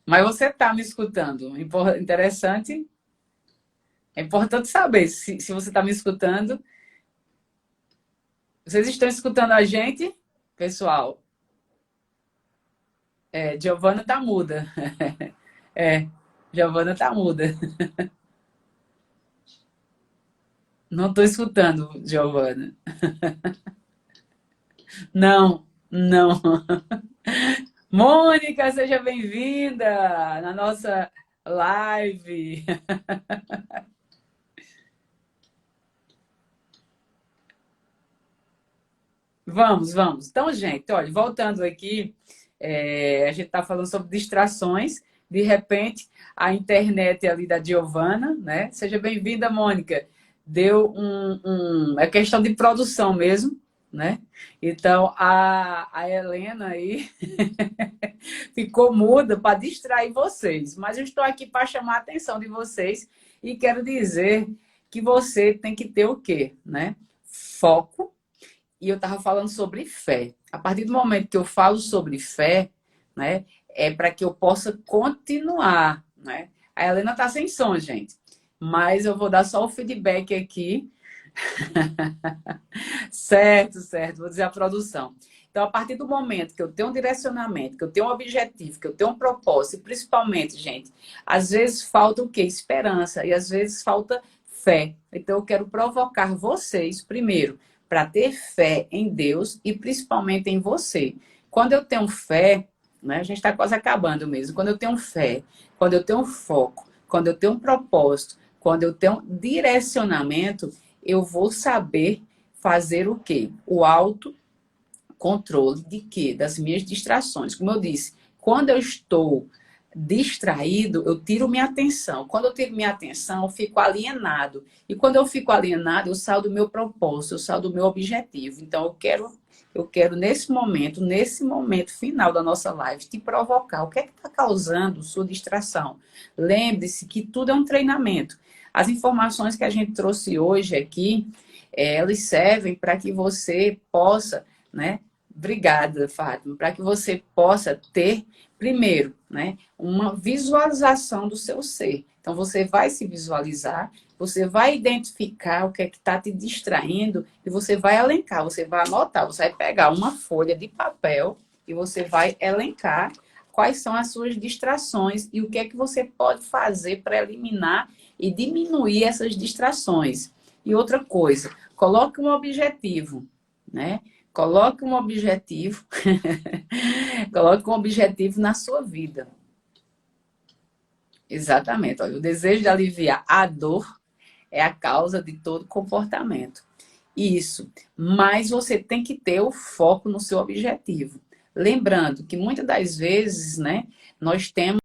Mas você está me escutando. Interessante. É importante saber se você está me escutando. Vocês estão escutando a gente, pessoal? Giovana tá muda. É, Giovana tá muda. Não tô escutando, Giovana. Não, não. Mônica, seja bem-vinda na nossa live. Vamos, vamos. Então, gente, olha, voltando aqui, a gente está falando sobre distrações. De repente, a internet ali da Giovana, né? Seja bem-vinda, Mônica. Deu é questão de produção mesmo, né? Então, a Helena aí ficou muda para distrair vocês. Mas eu estou aqui para chamar a atenção de vocês e quero dizer que você tem que ter o quê, né? Foco. E eu estava falando sobre fé. A partir do momento que eu falo sobre fé, né, é para que eu possa continuar, né? A Helena está sem som, gente, mas eu vou dar só o feedback aqui. Certo, certo, vou dizer a produção. Então, a partir do momento que eu tenho um direcionamento, que eu tenho um objetivo, que eu tenho um propósito, e principalmente, gente, às vezes falta o quê? Esperança, e às vezes falta fé. Então, eu quero provocar vocês, primeiro, para ter fé em Deus e principalmente em você. Quando eu tenho fé, né, a gente está quase acabando mesmo, quando eu tenho fé, quando eu tenho foco, quando eu tenho um propósito, quando eu tenho direcionamento, eu vou saber fazer o quê? O autocontrole de quê? Das minhas distrações. Como eu disse, quando eu estou distraído, eu tiro minha atenção. Quando eu tiro minha atenção, eu fico alienado. E quando eu fico alienado, eu saio do meu propósito, eu saio do meu objetivo. Então, eu quero nesse momento final da nossa live, te provocar. O que é que está causando sua distração? Lembre-se que tudo é um treinamento. As informações que a gente trouxe hoje aqui, elas servem para que você possa, né? Obrigada, Fátima, para que você possa ter, primeiro, né, uma visualização do seu ser. Então, você vai se visualizar, você vai identificar o que é que está te distraindo e você vai elencar, você vai anotar, você vai pegar uma folha de papel e você vai elencar quais são as suas distrações e o que é que você pode fazer para eliminar e diminuir essas distrações. E outra coisa, coloque um objetivo, né? Coloque um objetivo, coloque um objetivo na sua vida. Exatamente. Olha, o desejo de aliviar a dor é a causa de todo comportamento. Isso. Mas você tem que ter o foco no seu objetivo. Lembrando que muitas das vezes, né, nós temos